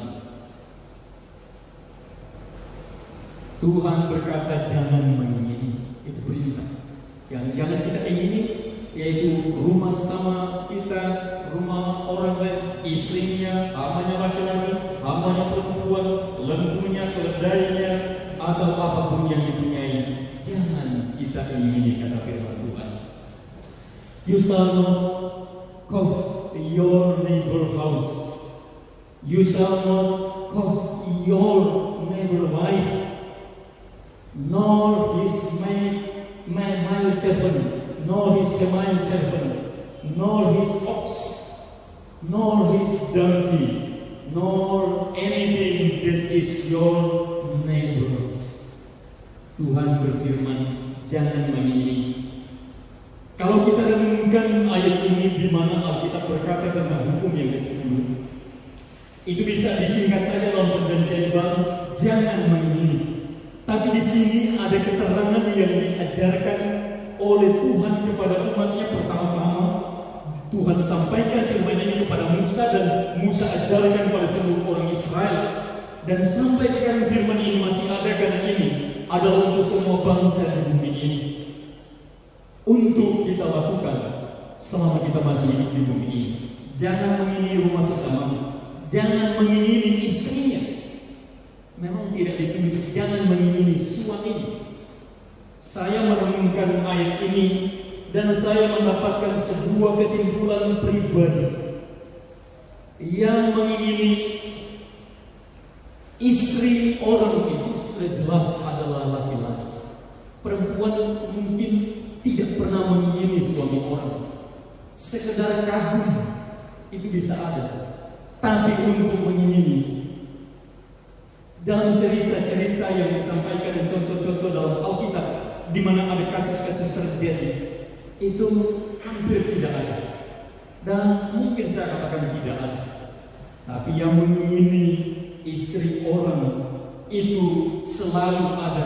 Tuhan berkata jangan mengingini. Itu perintah. Yang jangan kita ingini, yaitu rumah sesama kita, rumah orang lain, istrinya, hambanya laki-laki, hambanya perempuan, lembunya, keledainya, atau apapun yang dipunyai. Jangan kita ingini, kata firman Tuhan. You shall not covet your neighbor house. You shall not covet your neighbor wife, nor his male servant, nor his female servant, nor his ox, nor his donkey, nor anything that is your neighbor. Tuhan berfirman, jangan mengingini. Kalau kita renungkan ayat ini, di mana Alkitab berkata tentang hukum yang ke-10, itu bisa disingkat saja dalam Perjanjian Baru, jangan mengingini. Tapi di sini ada keterangan yang diajarkan oleh Tuhan kepada umatnya. Pertama-tama Tuhan sampaikan firman ini kepada Musa, dan Musa ajarkan kepada seluruh orang Israel. Dan sampai sekarang firman ini masih ada, karena ini adalah untuk semua bangsa di bumi ini, untuk kita lakukan selama kita masih hidup di bumi ini. Jangan mengingini rumah sesama, jangan mengingini istrinya. Memang tidak ditulis jangan mengingini suaminya. Saya merenungkan ayat ini dan saya mendapatkan sebuah kesimpulan pribadi. Yang mengingini istri orang itu sudah jelas adalah laki-laki. Perempuan mungkin tidak pernah mengingini suami orang, sekedar kagum itu bisa ada. Tapi untuk mengingini, dalam cerita-cerita yang disampaikan dan contoh-contoh dalam Alkitab, di mana ada kasus-kasus terjadi, itu hampir tidak ada. Dan mungkin saya katakan tidak ada. Tapi Tapi yang mengingini istri orang itu selalu ada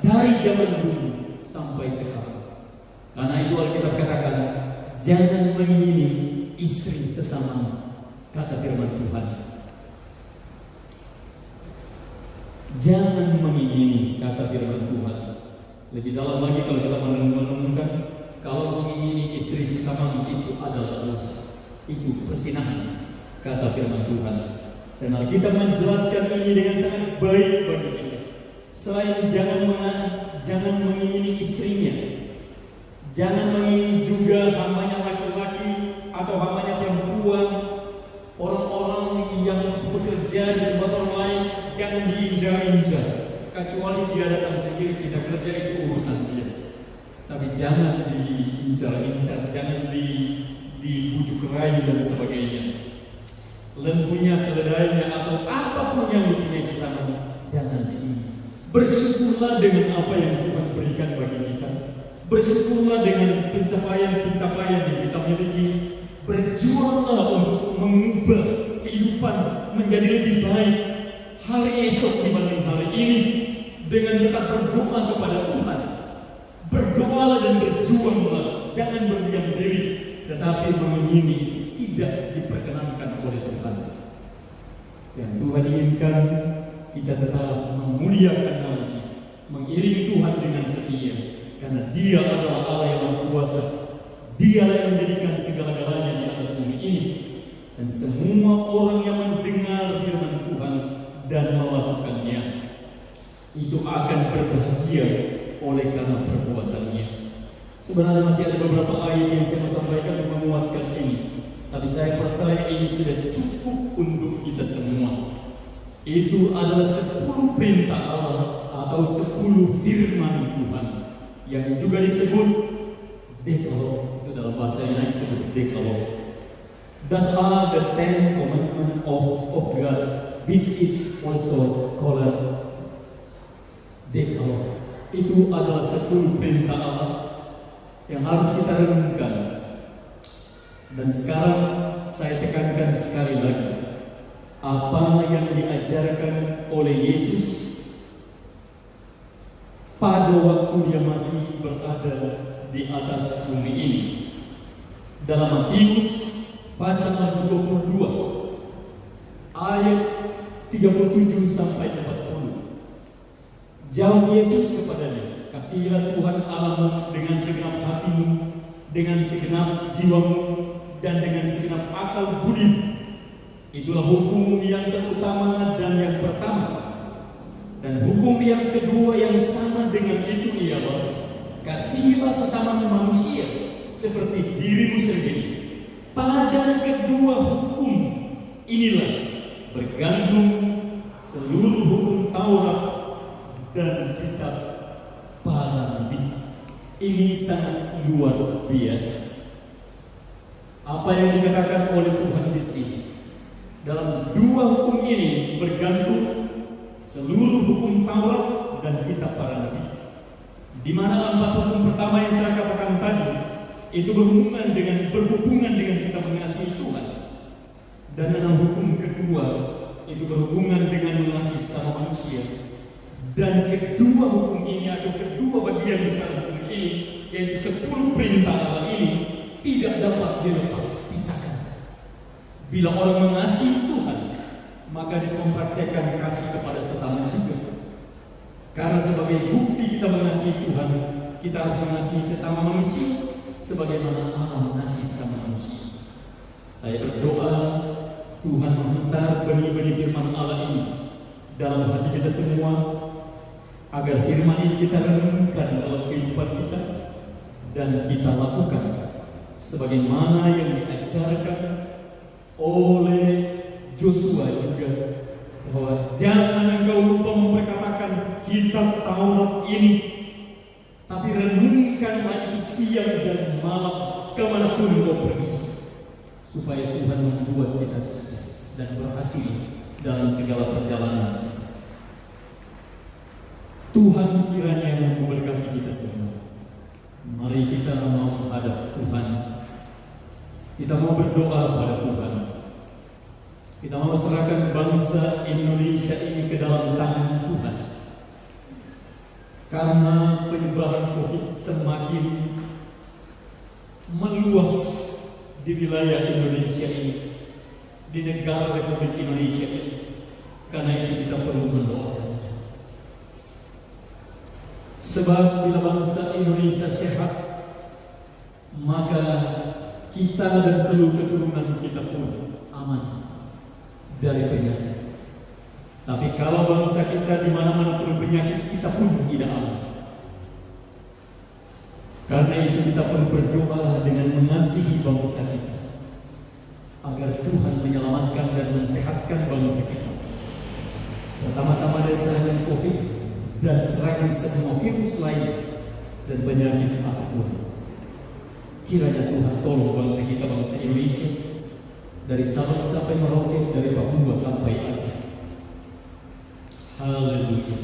dari zaman dulu sampai sekarang. Karena itu Alkitab katakan, jangan mengingini istri sesama, kata firman Tuhan. Jangan mengingini, kata firman Tuhan. Lebih dalam lagi kalau kita merenungkan, kalau mengingini istri sesama itu adalah dosa, itu perzinahan, kata firman Tuhan. Dan Alkitab menjelaskan ini dengan sangat baik bagi kita. Selain jangan mengingini istrinya, jangan mengingini juga hambanya laki-laki atau hambanya perempuan, orang-orang yang bekerja di tempat orang lain, jangan diincar-incar. Kecuali dia datang sendiri, kita kerja itu urusan dia. Tapi jangan diincar-incar, jangan dibujuk rayu dan sebagainya. Lempunya, keledainya, atau apapun yang mempunyai sesama, jangan diingini. Bersyukurlah dengan apa yang Tuhan berikan bagi kita. Bersyukurlah dengan pencapaian-pencapaian yang kita miliki. Berjuanglah untuk mengubah kehidupan menjadi lebih baik hari esok dibanding hari ini, dengan tetap berdoa kepada Tuhan. Berdoalah dan berjuanglah, jangan berdiam diri, tetapi mengingini tidak diperkenankan oleh Tuhan. Yang Tuhan inginkan kita tetap memuliakan namanya, mengiringi Tuhan dengan setia, karena Dia adalah Allah yang Maha Kuasa. Dialah yang menjadikan segala-galanya di atas bumi ini. Dan semua orang yang mendengar firman Tuhan dan melakukannya itu akan berbahagia oleh karena perbuatannya. Sebenarnya masih ada beberapa ayat yang saya mau sampaikan untuk menguatkan ini, tapi saya percaya ini sudah cukup untuk kita semua. Itu adalah 10 perintah Allah atau 10 firman Tuhan yang juga disebut Decalogue. Itu dalam bahasa Yunani disebut Decalogue. Thus are the 10 commandments of God, which is also called Decalogue. Itu adalah 10 perintah Allah yang harus kita renungkan. Dan sekarang saya tekankan sekali lagi, apa yang diajarkan oleh Yesus pada waktu dia masih berada di atas bumi ini. Dalam Matius pasal 22 ayat 37 sampai 40. Jawab Yesus kepadanya, kasihilah Tuhan Allahmu dengan segenap hatimu, dengan segenap jiwamu, dan dengan segenap akal budimu. Itulah hukum yang terutama dan yang pertama. Dan hukum yang kedua yang sama dengan itu ialah, kasihilah sesama manusia seperti dirimu sendiri. Pada kedua hukum inilah bergantung seluruh hukum Taurat dan kitab para nabi. Ini sangat luar biasa. Apa yang dikatakan oleh Tuhan di sini, dalam dua hukum ini bergantung seluruh hukum Taurat dan kitab para nabi. Di mana 4 hukum pertama yang saya katakan tadi itu berhubungan dengan kita mengasihi Tuhan, dan 6 hukum kedua itu berhubungan dengan mengasihi sesama manusia. Dan kedua hukum ini atau kedua bagian besar hukum ini, yaitu 10 perintah Allah ini, tidak dapat dilepas pisahkan. Bila orang mengasihi Tuhan, maka dia mempraktekkan kasih kepada sesama juga. Karena sebagai bukti kita mengasihi Tuhan, kita harus mengasihi sesama manusia sebagaimana Allah mengasihi sesama manusia. Saya berdoa Tuhan menghantar benih-benih firman Allah ini dalam hati kita semua, agar firman ini kita renungkan dalam kehidupan kita dan kita lakukan sebagaimana yang diajarkan oleh Joshua juga, bahwa jangan engkau lupa memperkatakan kitab Taurat ini, tapi renungkanlah itu siang dan malam kemanapun kau pergi, supaya Tuhan membuat kita sukses dan berhasil dalam segala perjalanan. Tuhan kiranya memberkati kita semua. Mari kita mau menghadap Tuhan. Kita mau berdoa pada Tuhan. Kita mau serahkan bangsa Indonesia ini ke dalam tangan Tuhan. Karena penyebaran COVID semakin meluas di wilayah Indonesia ini, di negara Republik Indonesia ini. Karena itu kita perlu mendoakan. Sebab bila bangsa Indonesia sehat, maka kita dan seluruh keturunan kita pun aman dari penyakit. Tapi kalau bangsa kita di mana-mana penuh penyakit, kita pun tidak aman. Karena itu kita perlu berdoa dengan mengasihi bangsa kita, agar Tuhan menyelamatkan dan mensehatkan bangsa kita. Pertama-tama dari serangan COVID dan serangan semua virus lain dan penyakit apapun. Kiranya Tuhan tolong bangsa kita, bangsa Indonesia, dari Sabang sampai Merauke, dari Papua sampai Aceh. Haleluya.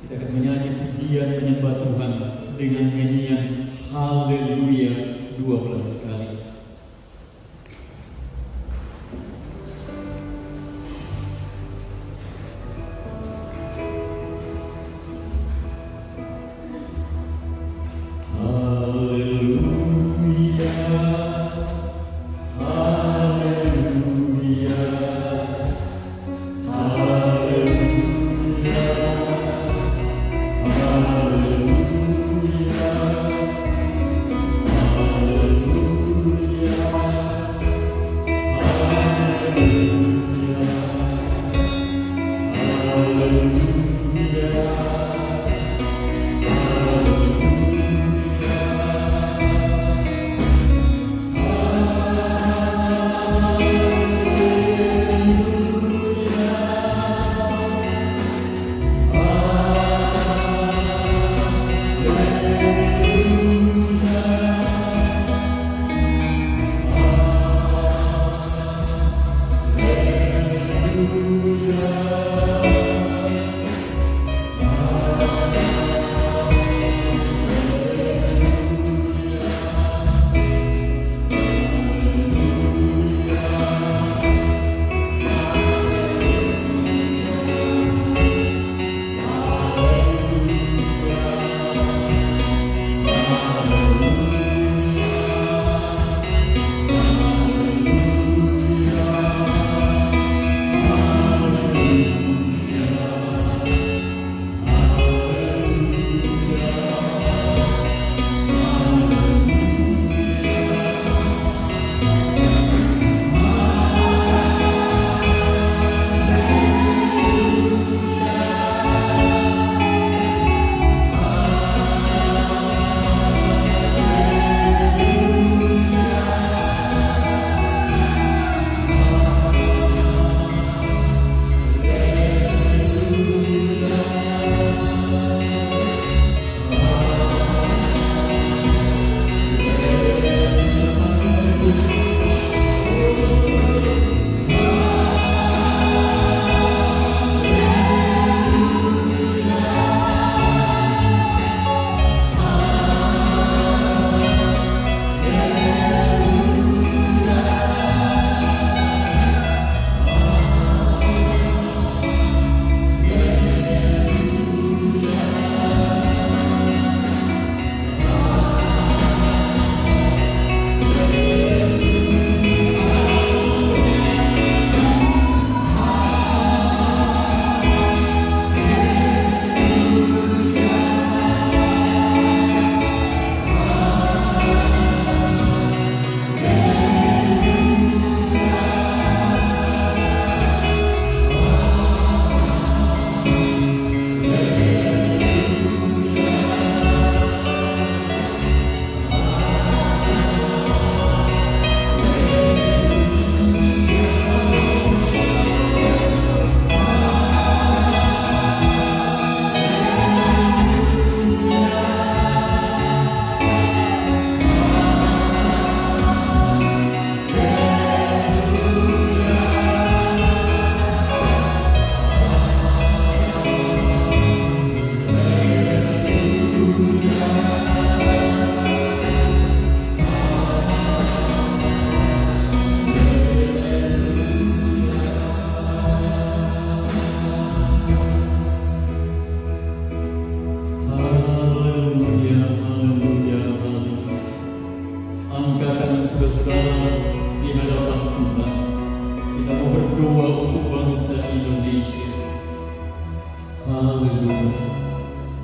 Kita akan menyanyi pujian menyembah Tuhan dengan nyanyian Haleluya 12 kali. Hallelujah.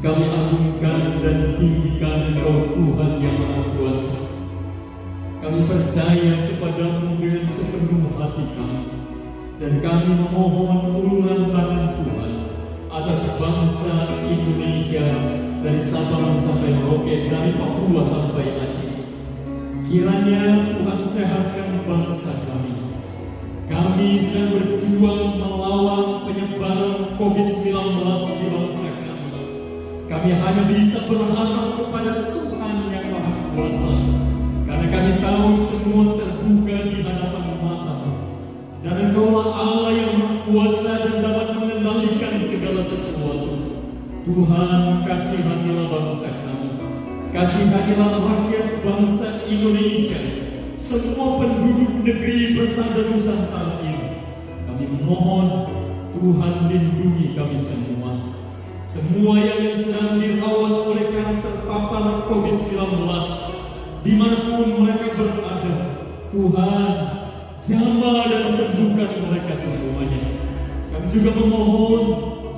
Kami agungkan dan tinggikan Engkau Tuhan yang Maha Kuasa. Kami percaya kepadamu dengan sepenuh hati kami, dan kami memohon uluran tangan Tuhan atas bangsa Indonesia dari Sabang sampai Merauke, dari Papua sampai Aceh. Kiranya Tuhan sehatkan bangsa kami. Kami sedang berjuang melawan penyebaran COVID-19 di bangsa kami. Kami hanya bisa berharap kepada Tuhan yang Maha Kuasa, karena kami tahu semua terbuka di hadapan mata-Mu. Dan Engkaulah Allah yang Maha Kuasa dan dapat mengendalikan segala sesuatu. Tuhan, kasihanilah bangsa kami. Kasihanilah rakyat bangsa Indonesia, semua penduduk negeri bersama Nusantara ini. Kami mohon Tuhan lindungi kami semua. Semua yang sedang dirawat oleh karena terpapar COVID-19, dimanapun mereka berada, Tuhan jamah dan sembuhkan mereka semuanya. Kami juga memohon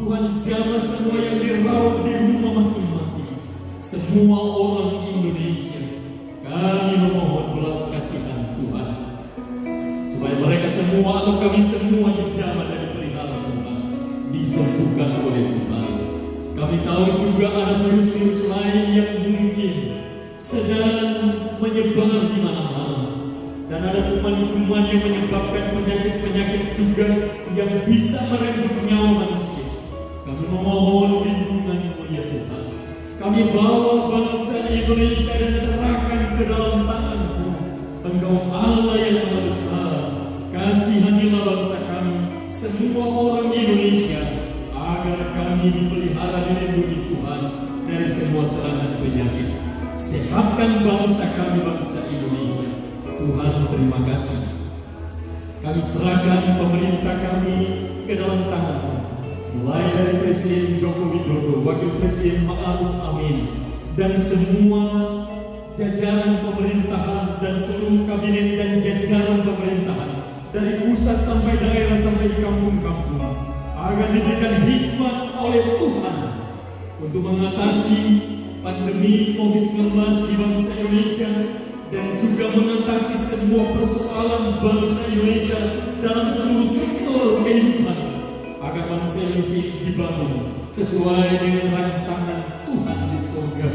Tuhan jamah semua yang dirawat di rumah masing-masing, semua orang Indonesia. Kami memohon belas kasihan Tuhan, supaya mereka semua atau kami semua dijamah dan dipelihara Tuhan, disembuhkan oleh Tuhan. Kami tahu juga ada virus-virus lain yang mungkin sedang menyebar di mana-mana, dan ada kuman-kuman yang menyebabkan penyakit-penyakit juga yang bisa merenggut nyawa manusia. Kami memohon lindungan-Mu ya Tuhan. Kami bawa bangsa Indonesia dan serahkan ke dalam tangan-Mu. Engkau Allah yang Maha Besar. Kasihanilah bangsa kami, semua orang Indonesia, agar kami dipelihara dilindungi Tuhan dari semua serangan penyakit. Sehatkan bangsa kami, bangsa Indonesia. Tuhan, terima kasih. Kami serahkan pemerintah kami ke dalam tangan-Mu, mulai dari Presiden Joko Widodo, Wakil Presiden Ma'ruf Amin, dan semua jajaran pemerintahan dan seluruh kabinet dan jajaran pemerintahan, dari pusat sampai daerah sampai kampung-kampung, agar diberikan hikmat oleh Tuhan untuk mengatasi pandemi COVID-19 di bangsa Indonesia, dan juga mengatasi semua persoalan bangsa Indonesia dalam seluruh sektor kehidupan, agar bangsa Indonesia dibangun sesuai dengan rancangan Tuhan di surga,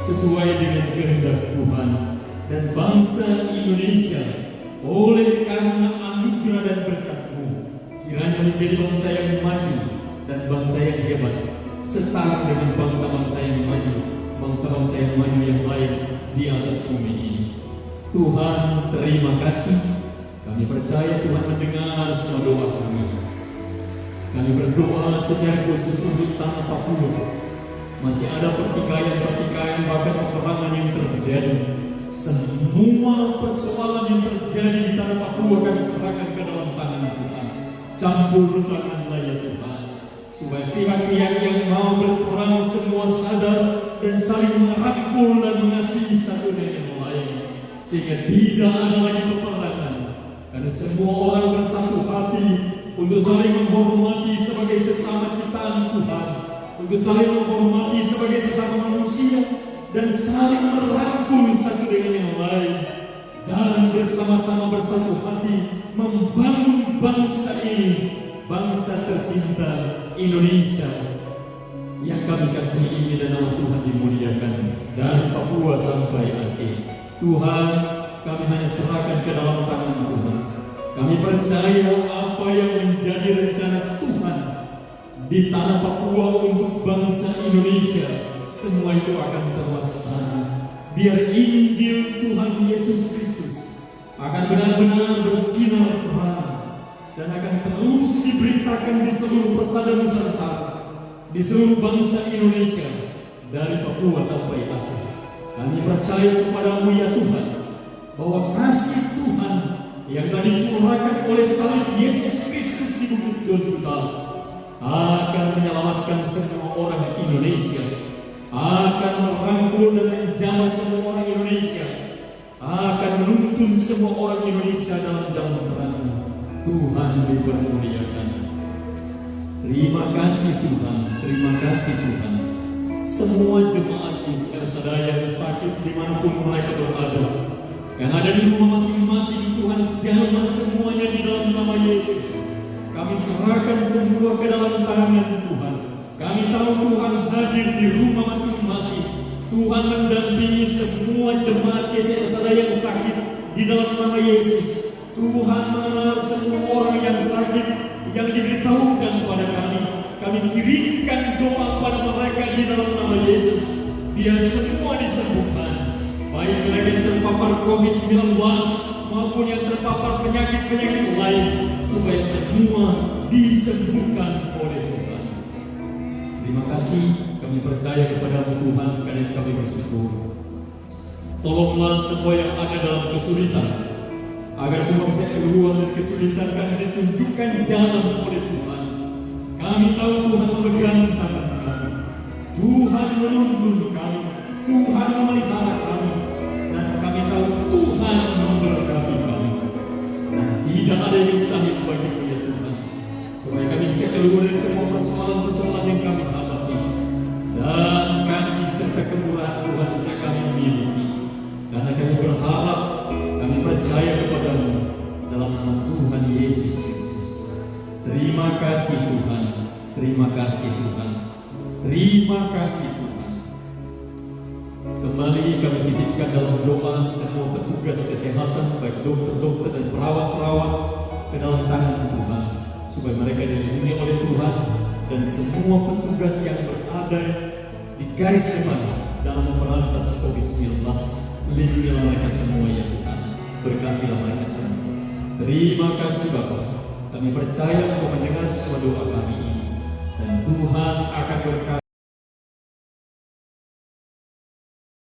sesuai dengan kehendak Tuhan. Dan bangsa Indonesia oleh karena anugerah dan berkat-Mu, kiranya menjadi bangsa yang maju dan bangsa yang hebat, setara dengan bangsa-bangsa yang maju, bangsa-bangsa yang maju yang lain di atas bumi ini. Tuhan, terima kasih. Kami percaya Tuhan mendengar semua doa kami. Kami berdoa secara khusus untuk tanah Papua. Masih ada pertikaian-pertikaian, bahkan peperangan yang terjadi. Semua persoalan yang terjadi di tanah Papua kami serahkan ke dalam tangan Tuhan. Campur tanganlah ya Tuhan, supaya pihak-pihak yang mau berperang semua sadar dan saling merangkul dan mengasihi satu dengan yang lain, sehingga tidak ada lagi peperangan, karena semua orang bersatu hati untuk saling menghormati sebagai sesama ciptaan Tuhan, untuk saling menghormati sebagai sesama manusia, dan saling merangkul satu dengan yang lain, dan bersama-sama bersatu hati membangun bangsa ini, bangsa tercinta Indonesia yang kami kasihi ini, dan nama Tuhan dimuliakan dari Papua sampai Aceh. Tuhan, kami hanya serahkan ke dalam tangan Tuhan. Kami percaya apa yang menjadi rencana Tuhan di tanah Papua untuk bangsa Indonesia, semua itu akan terlaksana. Biar Injil Tuhan Yesus Kristus akan benar-benar bersinar terang dan akan terus diberitakan di seluruh persada Nusantara, di seluruh bangsa Indonesia, dari Papua sampai Aceh. Kami percaya kepada-Mu ya Tuhan, bahwa kasih Tuhan yang telah dicurahkan oleh salib Yesus Kristus di Bukit Golgota akan menyelamatkan semua orang Indonesia, akan merangkul dan menjamah semua orang Indonesia, akan menuntun semua orang Indonesia dalam jalan terang. Tuhan dipermuliakan. Terima kasih Tuhan, terima kasih Tuhan. semua jemaat Israel yang sakit dimanapun mereka berada, yang ada di rumah masing-masing, Tuhan jamah semuanya di dalam nama Yesus. Kami serahkan semua ke dalam tangan Tuhan. Kami tahu Tuhan hadir di rumah masing-masing. Tuhan mendampingi semua jemaat Israel yang sakit di dalam nama Yesus. Tuhan mengenal semua orang yang sakit yang diberitahukan kepada kami. Kami kirimkan doa pada mereka di dalam nama Yesus. Biar semua disembuhkan, baik mereka yang terpapar COVID-19 maupun yang terpapar penyakit-penyakit lain, supaya semua disembuhkan oleh Tuhan. Terima kasih, kami percaya kepada Tuhan, karena kami bersyukur. Tolonglah semua yang ada dalam kesulitan, agar semua bisa keluar dari kesulitan karena ditunjukkan jalan oleh Tuhan. Kami tahu Tuhan memegang tangan kami, Tuhan menuntun kami, Tuhan memelihara kami, dan kami tahu Tuhan memberkati kami. Dan tidak ada yang mustahil bagimu ya Tuhan, supaya kami bisa keluar dari semua persoalan-persoalan yang kami hadapi, dan kasih serta kemurahan Tuhan bisa kami miliki. Karena kami berharap, kami percaya kepadamu dalam nama Tuhan Yesus Kristus. Terima kasih Tuhan, terima kasih Tuhan, terima kasih Tuhan. Kembali kami titipkan dalam doa semua petugas kesehatan, baik dokter-dokter dan perawat-perawat, ke dalam tangan Tuhan, supaya mereka dilindungi oleh Tuhan, dan semua petugas yang berada di garis depan dalam memberantas COVID-19. Lindungilah mereka semua ya Tuhan, berkatilah mereka semua. Terima kasih Bapa, kami percaya untuk mendengar semua doa kami ini, dan Tuhan akan berkati.